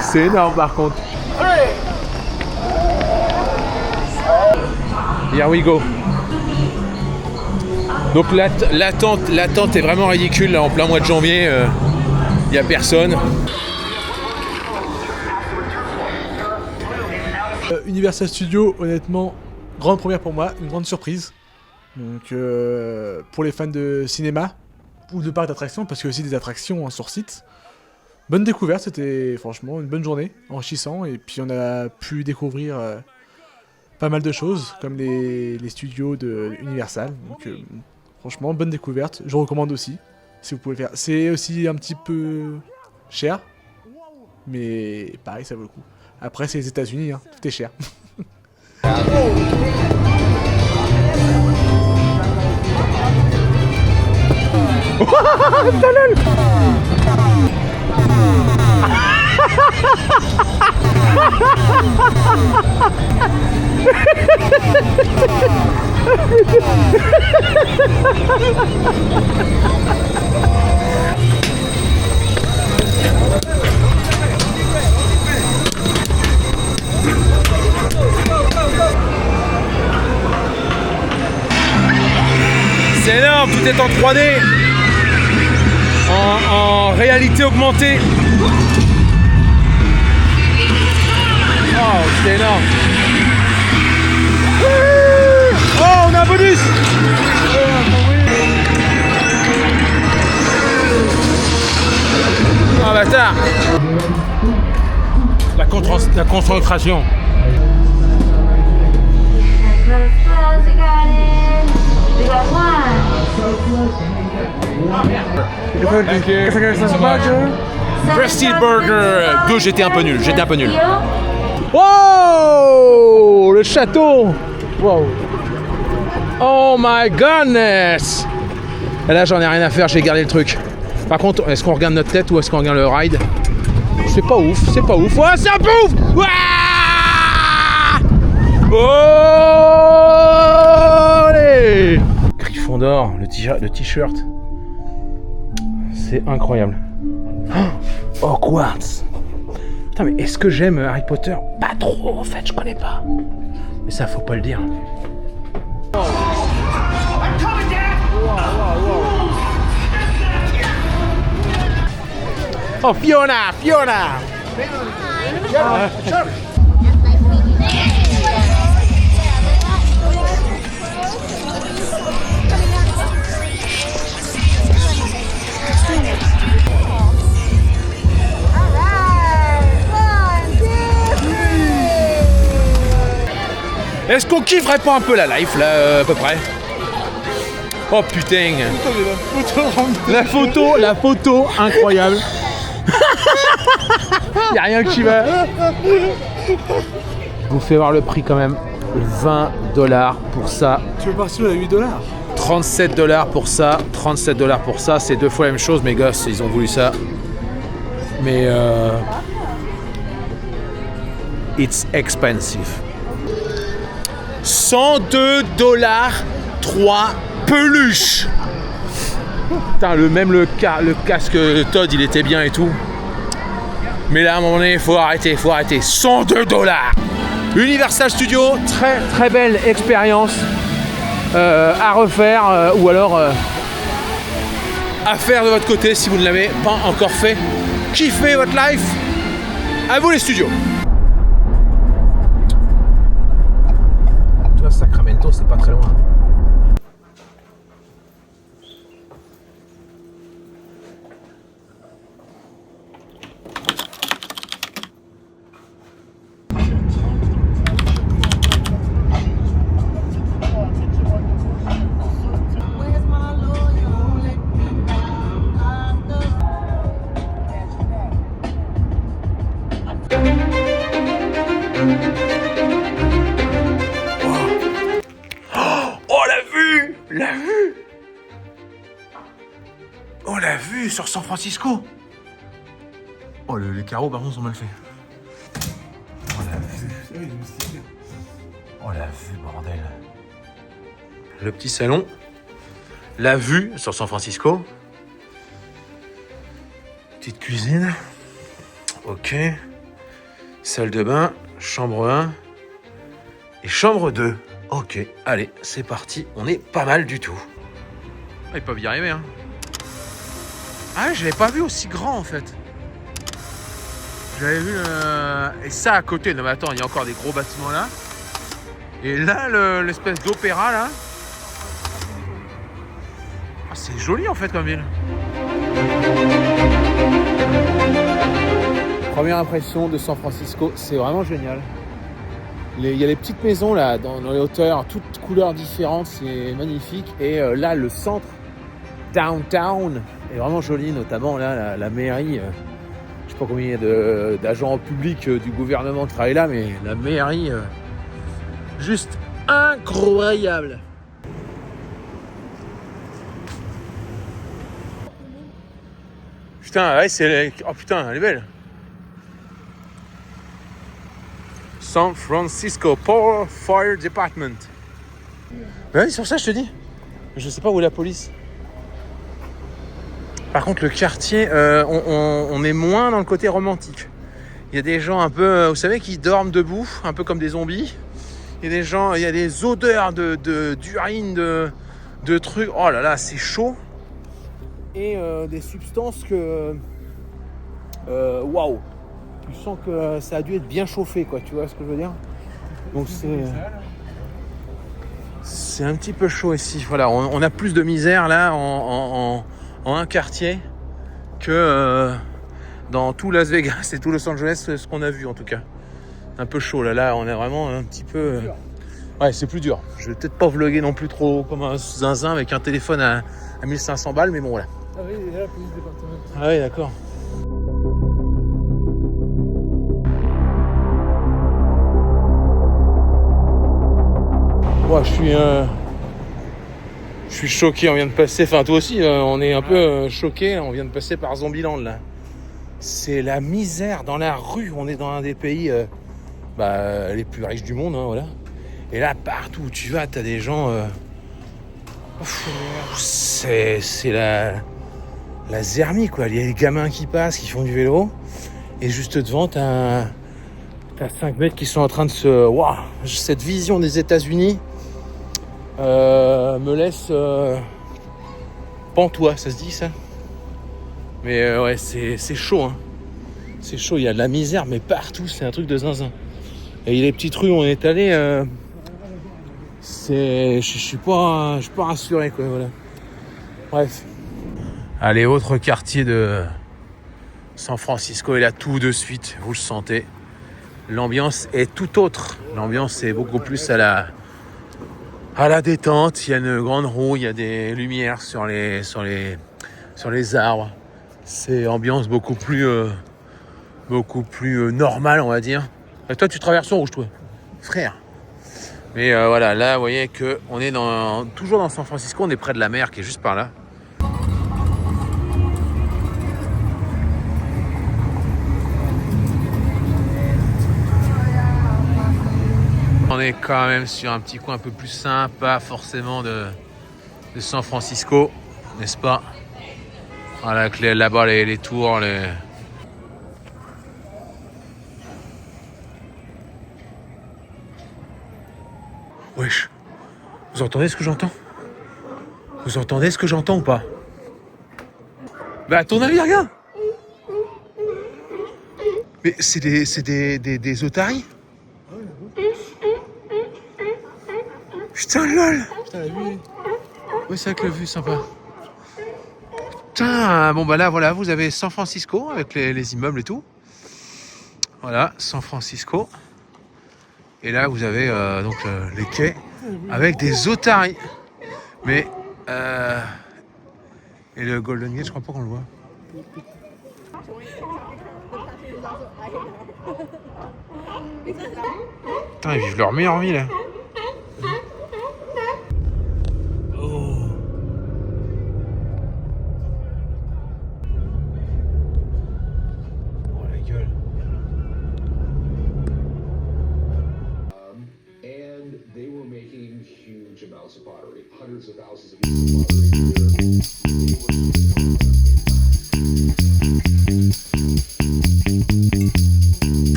C'est énorme par contre. Here we go. Donc l'attente est vraiment ridicule là en plein mois de janvier. Il n'y a personne. Universal Studios, honnêtement, grande première pour moi, une grande surprise. Donc pour les fans de cinéma ou de parcs d'attractions, parce qu'il y a aussi des attractions sur site. Bonne découverte, c'était franchement une bonne journée, enrichissant, et puis on a pu découvrir pas mal de choses, comme les studios de Universal. Donc franchement, bonne découverte, je recommande aussi, si vous pouvez le faire. C'est aussi un petit peu cher, mais pareil, ça vaut le coup. Après, c'est les États-Unis, hein, tout est cher. C'est énorme, tout est en 3D. En réalité augmentée. Oh, c'est énorme. Oh, on a un bonus. Oh, bâtard. La concentration. Prestige Burger. Deux, j'étais un peu nul. Wow, le château. Wow. Oh my goodness. Et là, j'en ai rien à faire, j'ai gardé le truc. Par contre, est-ce qu'on regarde notre tête ou est-ce qu'on regarde le ride? C'est pas ouf. Ouais, c'est un peu ouf. Ouah. Oh, allez. Gryffondor, le t-shirt. C'est incroyable. Oh, Hogwarts. Putain, mais est-ce que j'aime Harry Potter? Pas trop, en fait, je connais pas. Mais ça, faut pas le dire. Oh, Fiona. Est-ce qu'on kifferait pas un peu la life là, à peu près? Oh putain. La photo incroyable. Y'a rien qui va. Je vous fais voir le prix quand même. $20 pour ça. Tu veux partir à $8? $37 pour ça. $37 pour ça. C'est deux fois la même chose. Mes gosses, ils ont voulu ça. Mais it's expensive. $102, 3 peluches. Putain, le casque Todd, il était bien et tout. Mais là, à un moment donné, faut arrêter. $102. Universal Studios, très très belle expérience à refaire ou alors à faire de votre côté si vous ne l'avez pas encore fait. Kiffez votre life. À vous les studios. Tu vois, Sacramento, c'est pas très loin. sur San Francisco. Oh, les carreaux, par contre, sont mal faits. Oh, la vue. Oh, la vue, bordel. Le petit salon. La vue sur San Francisco. Petite cuisine. Ok. Salle de bain. Chambre 1. Et chambre 2. Ok. Allez, c'est parti. On est pas mal du tout. Ils peuvent y arriver, hein. Ah, je l'avais pas vu aussi grand, en fait. J'avais vu... Et ça, à côté. Non, mais attends, il y a encore des gros bâtiments, là. Et là, l'espèce d'opéra, là. Ah, c'est joli, en fait, comme ville. Première impression de San Francisco, c'est vraiment génial. Il y a les petites maisons, là, dans les hauteurs, toutes couleurs différentes, c'est magnifique. Et là, le centre, downtown, est vraiment joli, notamment, là, la mairie... Je sais pas combien il y a d'agents publics du gouvernement qui travaillent là, mais la mairie, juste incroyable. Putain, ouais, c'est... Oh putain, elle est belle. San Francisco Power Fire Department. Ouais, sur ça, je te dis. Je sais pas où est la police. Par contre, le quartier, on est moins dans le côté romantique. Il y a des gens un peu, vous savez, qui dorment debout, un peu comme des zombies. Il y a des gens, il y a des odeurs d'urine, de trucs. Oh là là, c'est chaud. Et des substances que... Waouh. Tu sens que ça a dû être bien chauffé, quoi. Tu vois ce que je veux dire? Donc c'est un petit peu chaud ici. Voilà, on a plus de misère là en un quartier que dans tout Las Vegas et tout Los Angeles, ce qu'on a vu en tout cas. Un peu chaud là, on est vraiment un petit peu... Ouais, c'est plus dur. Je vais peut-être pas vlogger non plus trop comme un zinzin avec un téléphone à 1500 balles, mais bon voilà. Ah oui, il y a la police départementale. Ah oui, d'accord. Moi, je suis choqué, on vient de passer, enfin toi aussi, on est un peu choqué, on vient de passer par Zombieland là. C'est la misère dans la rue, on est dans un des pays les plus riches du monde, hein, voilà. Et là, partout où tu vas, t'as des gens... c'est la zermie, quoi. Il y a les gamins qui passent, qui font du vélo, et juste devant, t'as 5 mecs qui sont en train de se... Waouh, cette vision des États-Unis me laisse pantois, ça se dit ça? Mais ouais, c'est chaud, hein. C'est chaud, il y a de la misère, mais partout, c'est un truc de zinzin. Et il y a les petites rues où on est allé, je suis pas rassuré, quoi, voilà. Bref. Allez, autre quartier de San Francisco, et là, tout de suite, vous le sentez, l'ambiance est tout autre. L'ambiance est beaucoup plus à la détente. Il y a une grande roue, il y a des lumières sur les arbres. C'est ambiance beaucoup plus normale, on va dire. Et toi, tu traverses au rouge, toi, frère. Mais voilà, là, vous voyez que on est toujours dans San Francisco. On est près de la mer qui est juste par là. On est quand même sur un petit coin un peu plus sympa, forcément, de San Francisco, n'est-ce pas? Voilà, là-bas, les tours, Wesh, vous entendez ce que j'entends? Vous entendez ce que j'entends ou pas? Bah, à ton avis, regarde! Mais c'est des otaries? Putain, lol! Putain, la vue. Oui, c'est vrai que la vue est sympa. Putain, bon bah là, voilà, vous avez San Francisco avec les immeubles et tout. Voilà, San Francisco. Et là, vous avez donc les quais avec des otaries. Mais et le Golden Gate, je crois pas qu'on le voit. Putain, ils vivent leur meilleure vie là.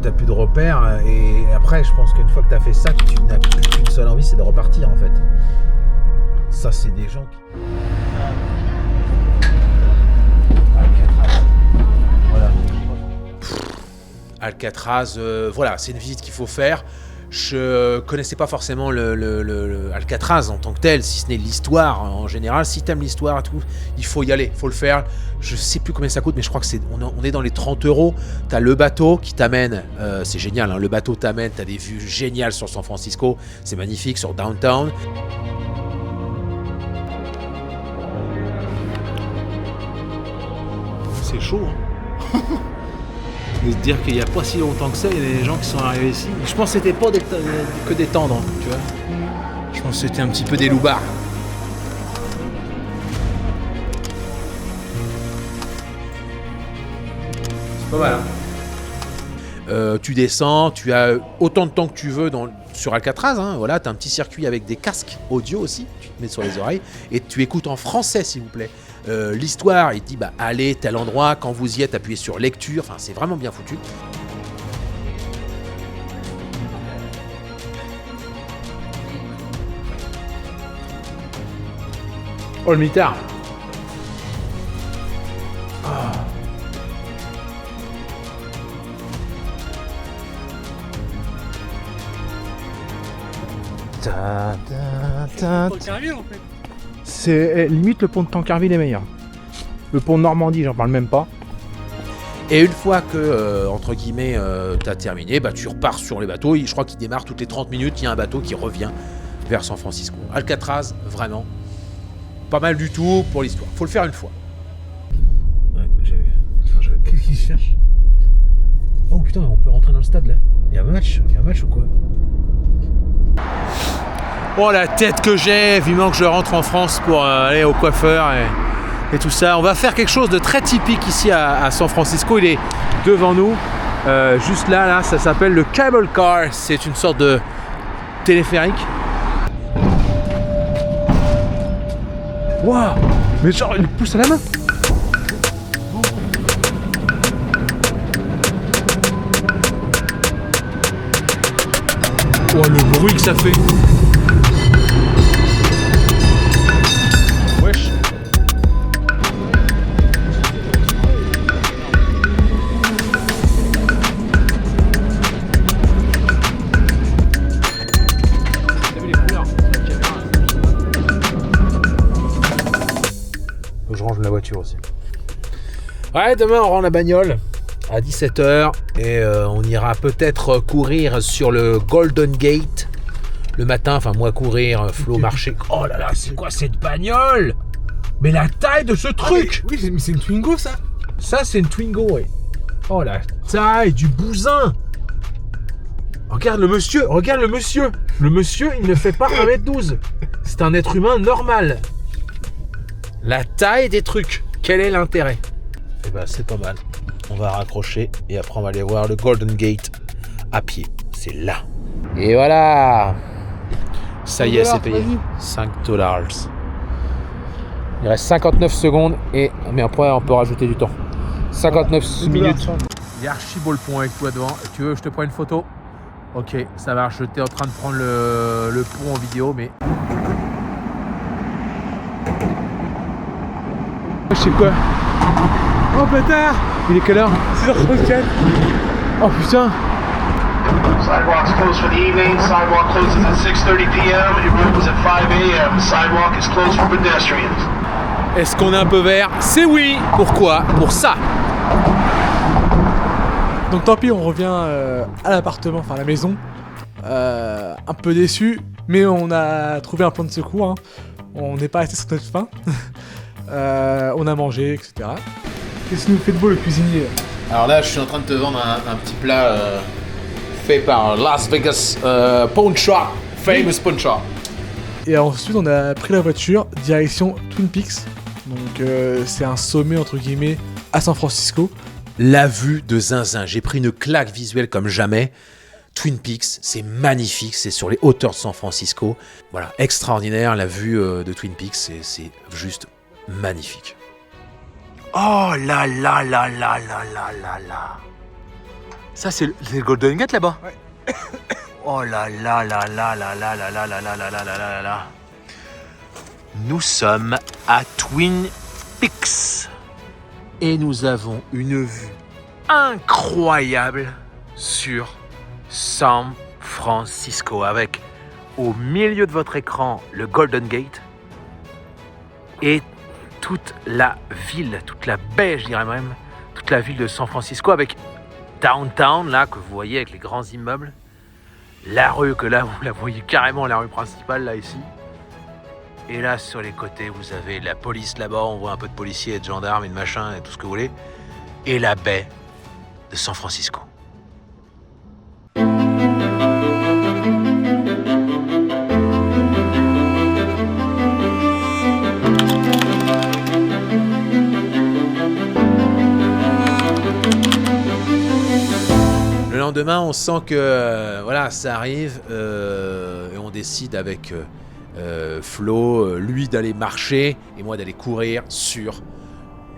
T'as plus de repères et après je pense qu'une fois que t'as fait ça, tu n'as plus qu'une seule envie, c'est de repartir en fait. Ça c'est des gens qui... Voilà. Alcatraz, voilà, c'est une visite qu'il faut faire. Je connaissais pas forcément le Alcatraz en tant que tel, si ce n'est l'histoire en général. Si t'aimes l'histoire et tout, il faut y aller, il faut le faire. Je sais plus combien ça coûte, mais je crois que on est dans les 30 €. T'as le bateau qui t'amène, c'est génial, hein, le bateau t'amène, t'as des vues géniales sur San Francisco, c'est magnifique, sur Downtown. C'est chaud, hein. De se dire qu'il n'y a pas si longtemps que ça, il y a des gens qui sont arrivés ici. Je pense que c'était pas que des tendres, tu vois. Je pense que c'était un petit peu des loupards. C'est pas mal, hein. Tu descends, tu as autant de temps que tu veux sur Alcatraz, hein, voilà, tu as un petit circuit avec des casques audio aussi, tu te mets sur les oreilles, et tu écoutes en français s'il vous plaît. L'histoire, il dit allez tel endroit, quand vous y êtes appuyez sur lecture, enfin c'est vraiment bien foutu. Oh le mitard. C'est limite le pont de Tancarville est meilleur. Le pont de Normandie, j'en parle même pas. Et une fois que, entre guillemets, t'as terminé, tu repars sur les bateaux. Je crois qu'il démarre toutes les 30 minutes, il y a un bateau qui revient vers San Francisco. Alcatraz, vraiment, pas mal du tout pour l'histoire. Faut le faire une fois. Ouais, j'ai vu. Qu'est-ce qu'il cherche? Oh putain, on peut rentrer dans le stade là. Il y a un match ou quoi? Oh la tête que j'ai, vivement que je rentre en France pour aller au coiffeur et tout ça. On va faire quelque chose de très typique ici à San Francisco. Il est devant nous, juste là, ça s'appelle le Cable Car. C'est une sorte de téléphérique. Waouh, mais genre il pousse à la main. Oh le bruit que ça fait. Wesh. T'as vu les couleurs? Faut que je range la voiture aussi. Ouais, demain on rend la bagnole à 17h et on ira peut-être courir sur le Golden Gate le matin, enfin moi courir, Flo marcher. Oh là là, c'est quoi cette bagnole? Mais la taille de ce truc! Oui, mais c'est une Twingo ça. Ça c'est une Twingo, oui. Oh la taille du bousin! Regarde le monsieur, Le monsieur, il ne fait pas 1m12. C'est un être humain normal. La taille des trucs, quel est l'intérêt? Eh ben c'est pas mal. On va raccrocher et après on va aller voir le Golden Gate à pied. C'est là. Et voilà. Ça y est, c'est payé. $5. Il reste 59 secondes mais après on peut rajouter du temps. 59 minutes. Il y a archi beau le pont avec toi devant. Tu veux que je te prenne une photo? Ok, ça marche. J'étais en train de prendre le pont en vidéo, mais... Je sais quoi? Oh bâtard! Il est quelle heure? 6h34. Oh putain! Sidewalk's closed for the evening. Sidewalk closes at 6:30 p.m. It reopens at 5 a.m. Sidewalk is closed for pedestrians. Est-ce qu'on est un peu vert? C'est oui. Pourquoi? Pour ça. Donc tant pis, on revient à l'appartement, enfin à la maison. Un peu déçu, mais on a trouvé un plan de secours. Hein. On n'est pas resté sur notre faim. On a mangé, etc. Qu'est-ce qu'il nous fait de beau le cuisinier? Alors là, je suis en train de te vendre un petit plat fait par Las Vegas Pawn Shop, famous Pawn Shop. Et ensuite, on a pris la voiture, direction Twin Peaks. Donc c'est un sommet, entre guillemets, à San Francisco. La vue de zinzin. J'ai pris une claque visuelle comme jamais. Twin Peaks, c'est magnifique, c'est sur les hauteurs de San Francisco. Voilà, extraordinaire, la vue de Twin Peaks, c'est juste magnifique. Oh là là là là là là là là. Ça, c'est le Golden Gate là-bas? Ouais. Oh là là là là là là là là là là là là là là là. Nous sommes à Twin Peaks. Et nous avons une vue incroyable sur San Francisco, avec au milieu de votre écran le Golden Gate et toute la ville, toute la baie, je dirais même, toute la ville de San Francisco, avec Downtown là que vous voyez avec les grands immeubles, la rue que là vous la voyez carrément, la rue principale là ici, et là sur les côtés vous avez la police là-bas, on voit un peu de policiers et de gendarmes et de machin et tout ce que vous voulez, et la baie de San Francisco. Le lendemain, on sent que voilà, ça arrive et on décide avec Flo, lui d'aller marcher et moi d'aller courir sur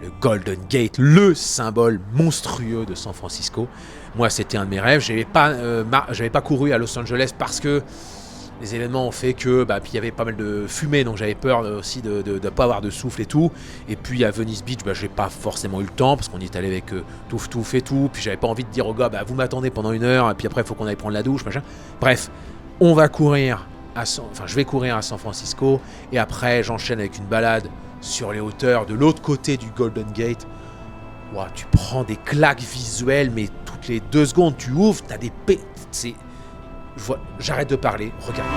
le Golden Gate, le symbole monstrueux de San Francisco. Moi, c'était un de mes rêves. J'avais pas couru à Los Angeles parce que les événements ont fait que puis il y avait pas mal de fumée, donc j'avais peur aussi de ne pas avoir de souffle et tout. Et puis à Venice Beach, j'ai pas forcément eu le temps parce qu'on y est allé avec Touf et tout. Puis j'avais pas envie de dire au gars, vous m'attendez pendant 1 heure, et puis après il faut qu'on aille prendre la douche, machin. Bref, on va courir je vais courir à San Francisco et après j'enchaîne avec une balade sur les hauteurs de l'autre côté du Golden Gate. Wow, tu prends des claques visuelles, mais toutes les 2 secondes tu ouvres, t'as des j'arrête de parler, regarde.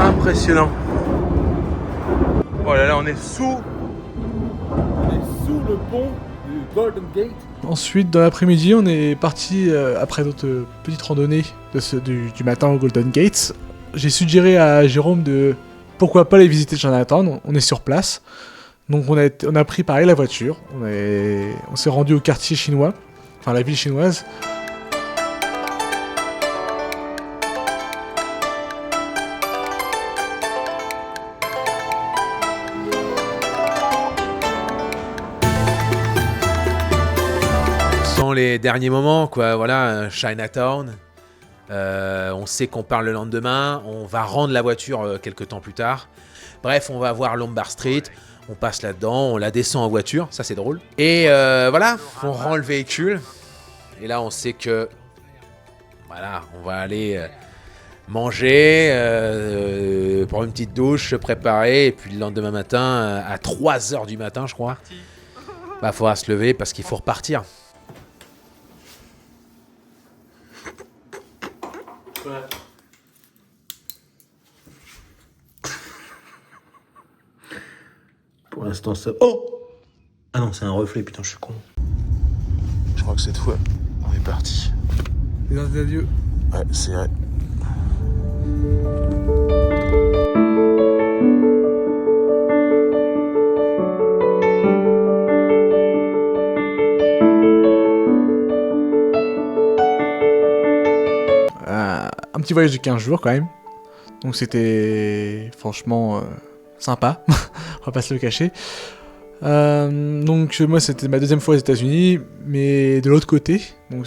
Impressionnant. Voilà, là on est sous le pont du Golden Gate. Ensuite, dans l'après-midi, on est parti après notre petite randonnée du matin au Golden Gate. J'ai suggéré à Jérôme de pourquoi pas aller visiter Chinatown. On est sur place. Donc on a pris pareil la voiture. On s'est rendu au quartier chinois, enfin la ville chinoise. Les derniers moments, quoi, voilà, Chinatown. On sait qu'on part le lendemain, on va rendre la voiture quelques temps plus tard. Bref, on va voir Lombard Street, on passe là-dedans, on la descend en voiture, ça c'est drôle. Et voilà, on rend le véhicule. Et là, on sait que voilà, on va aller manger, prendre une petite douche, se préparer, et puis le lendemain matin, à 3h du matin, je crois, faudra se lever parce qu'il faut repartir. Pour l'instant, ça... Oh! Ah non, c'est un reflet, putain, je suis con. Je crois que cette fois, on est parti. Les adieux. Ouais, c'est vrai. petit voyage de 15 jours quand même. Donc c'était franchement sympa, on va pas se le cacher. Donc moi c'était ma deuxième fois aux États-Unis, mais de l'autre côté. Donc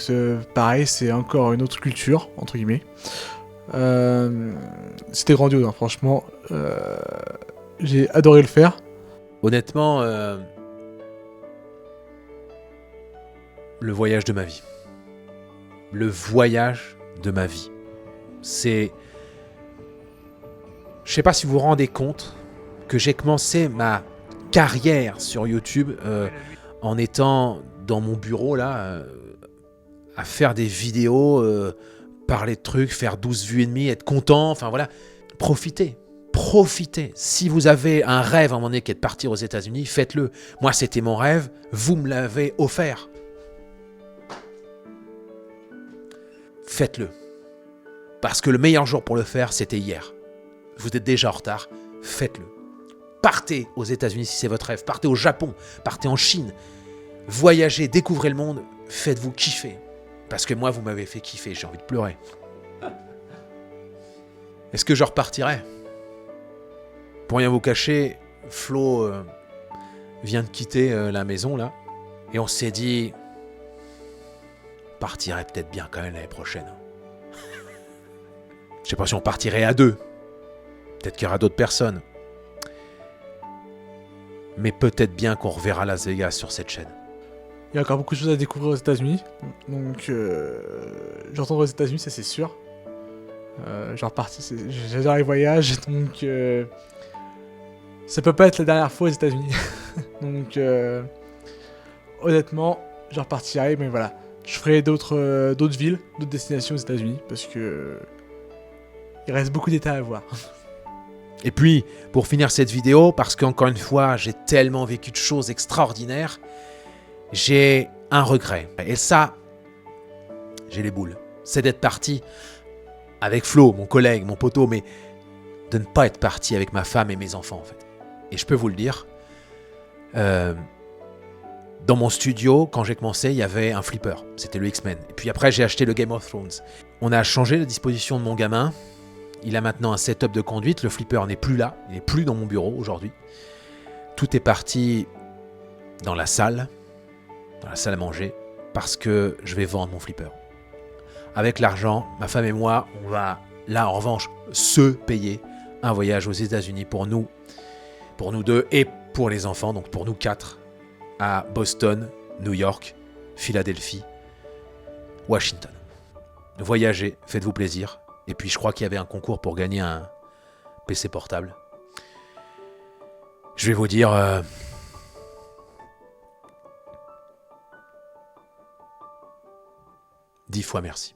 pareil, c'est encore une autre culture entre guillemets. C'était grandiose, hein, franchement. J'ai adoré le faire. Honnêtement, le voyage de ma vie. Le voyage de ma vie. C'est... Je sais pas si vous vous rendez compte que j'ai commencé ma carrière sur YouTube en étant dans mon bureau là, à faire des vidéos, parler de trucs, faire 12 vues et demie, être content, enfin voilà. Profitez. Si vous avez un rêve à un moment donné qui est de partir aux États-Unis, faites-le. Moi, c'était mon rêve, vous me l'avez offert. Faites-le. Parce que le meilleur jour pour le faire, c'était hier. Vous êtes déjà en retard, faites-le. Partez aux États-Unis si c'est votre rêve, partez au Japon, partez en Chine. Voyagez, découvrez le monde, faites-vous kiffer. Parce que moi, vous m'avez fait kiffer, j'ai envie de pleurer. Est-ce que je repartirai ? Pour rien vous cacher, Flo vient de quitter la maison là, et on s'est dit, partirait peut-être bien quand même l'année prochaine. Je sais pas si on partirait à 2. Peut-être qu'il y aura d'autres personnes. Mais peut-être bien qu'on reverra Las Vegas sur cette chaîne. Il y a encore beaucoup de choses à découvrir aux États-Unis. Donc, je retournerai aux États-Unis, ça c'est sûr. J'adore les voyages, donc ça peut pas être la dernière fois aux États-Unis. Donc, honnêtement, je repartirai, mais voilà. Je ferai d'autres villes, d'autres destinations aux États-Unis, parce que il reste beaucoup d'états à voir. Et puis, pour finir cette vidéo, parce qu'encore une fois, j'ai tellement vécu de choses extraordinaires, j'ai un regret. Et ça, j'ai les boules. C'est d'être parti avec Flo, mon collègue, mon poteau, mais de ne pas être parti avec ma femme et mes enfants, en fait. Et je peux vous le dire, dans mon studio, quand j'ai commencé, il y avait un flipper. C'était le X-Men. Et puis après, j'ai acheté le Game of Thrones. On a changé la disposition de mon gamin. Il a maintenant un setup de conduite. Le flipper n'est plus là. Il n'est plus dans mon bureau aujourd'hui. Tout est parti dans la salle à manger, parce que je vais vendre mon flipper. Avec l'argent, ma femme et moi, on va, là en revanche, se payer un voyage aux États-Unis pour nous deux et pour les enfants, donc pour nous 4, à Boston, New York, Philadelphie, Washington. Voyagez, faites-vous plaisir. Et puis je crois qu'il y avait un concours pour gagner un PC portable. Je vais vous dire... 10 fois merci.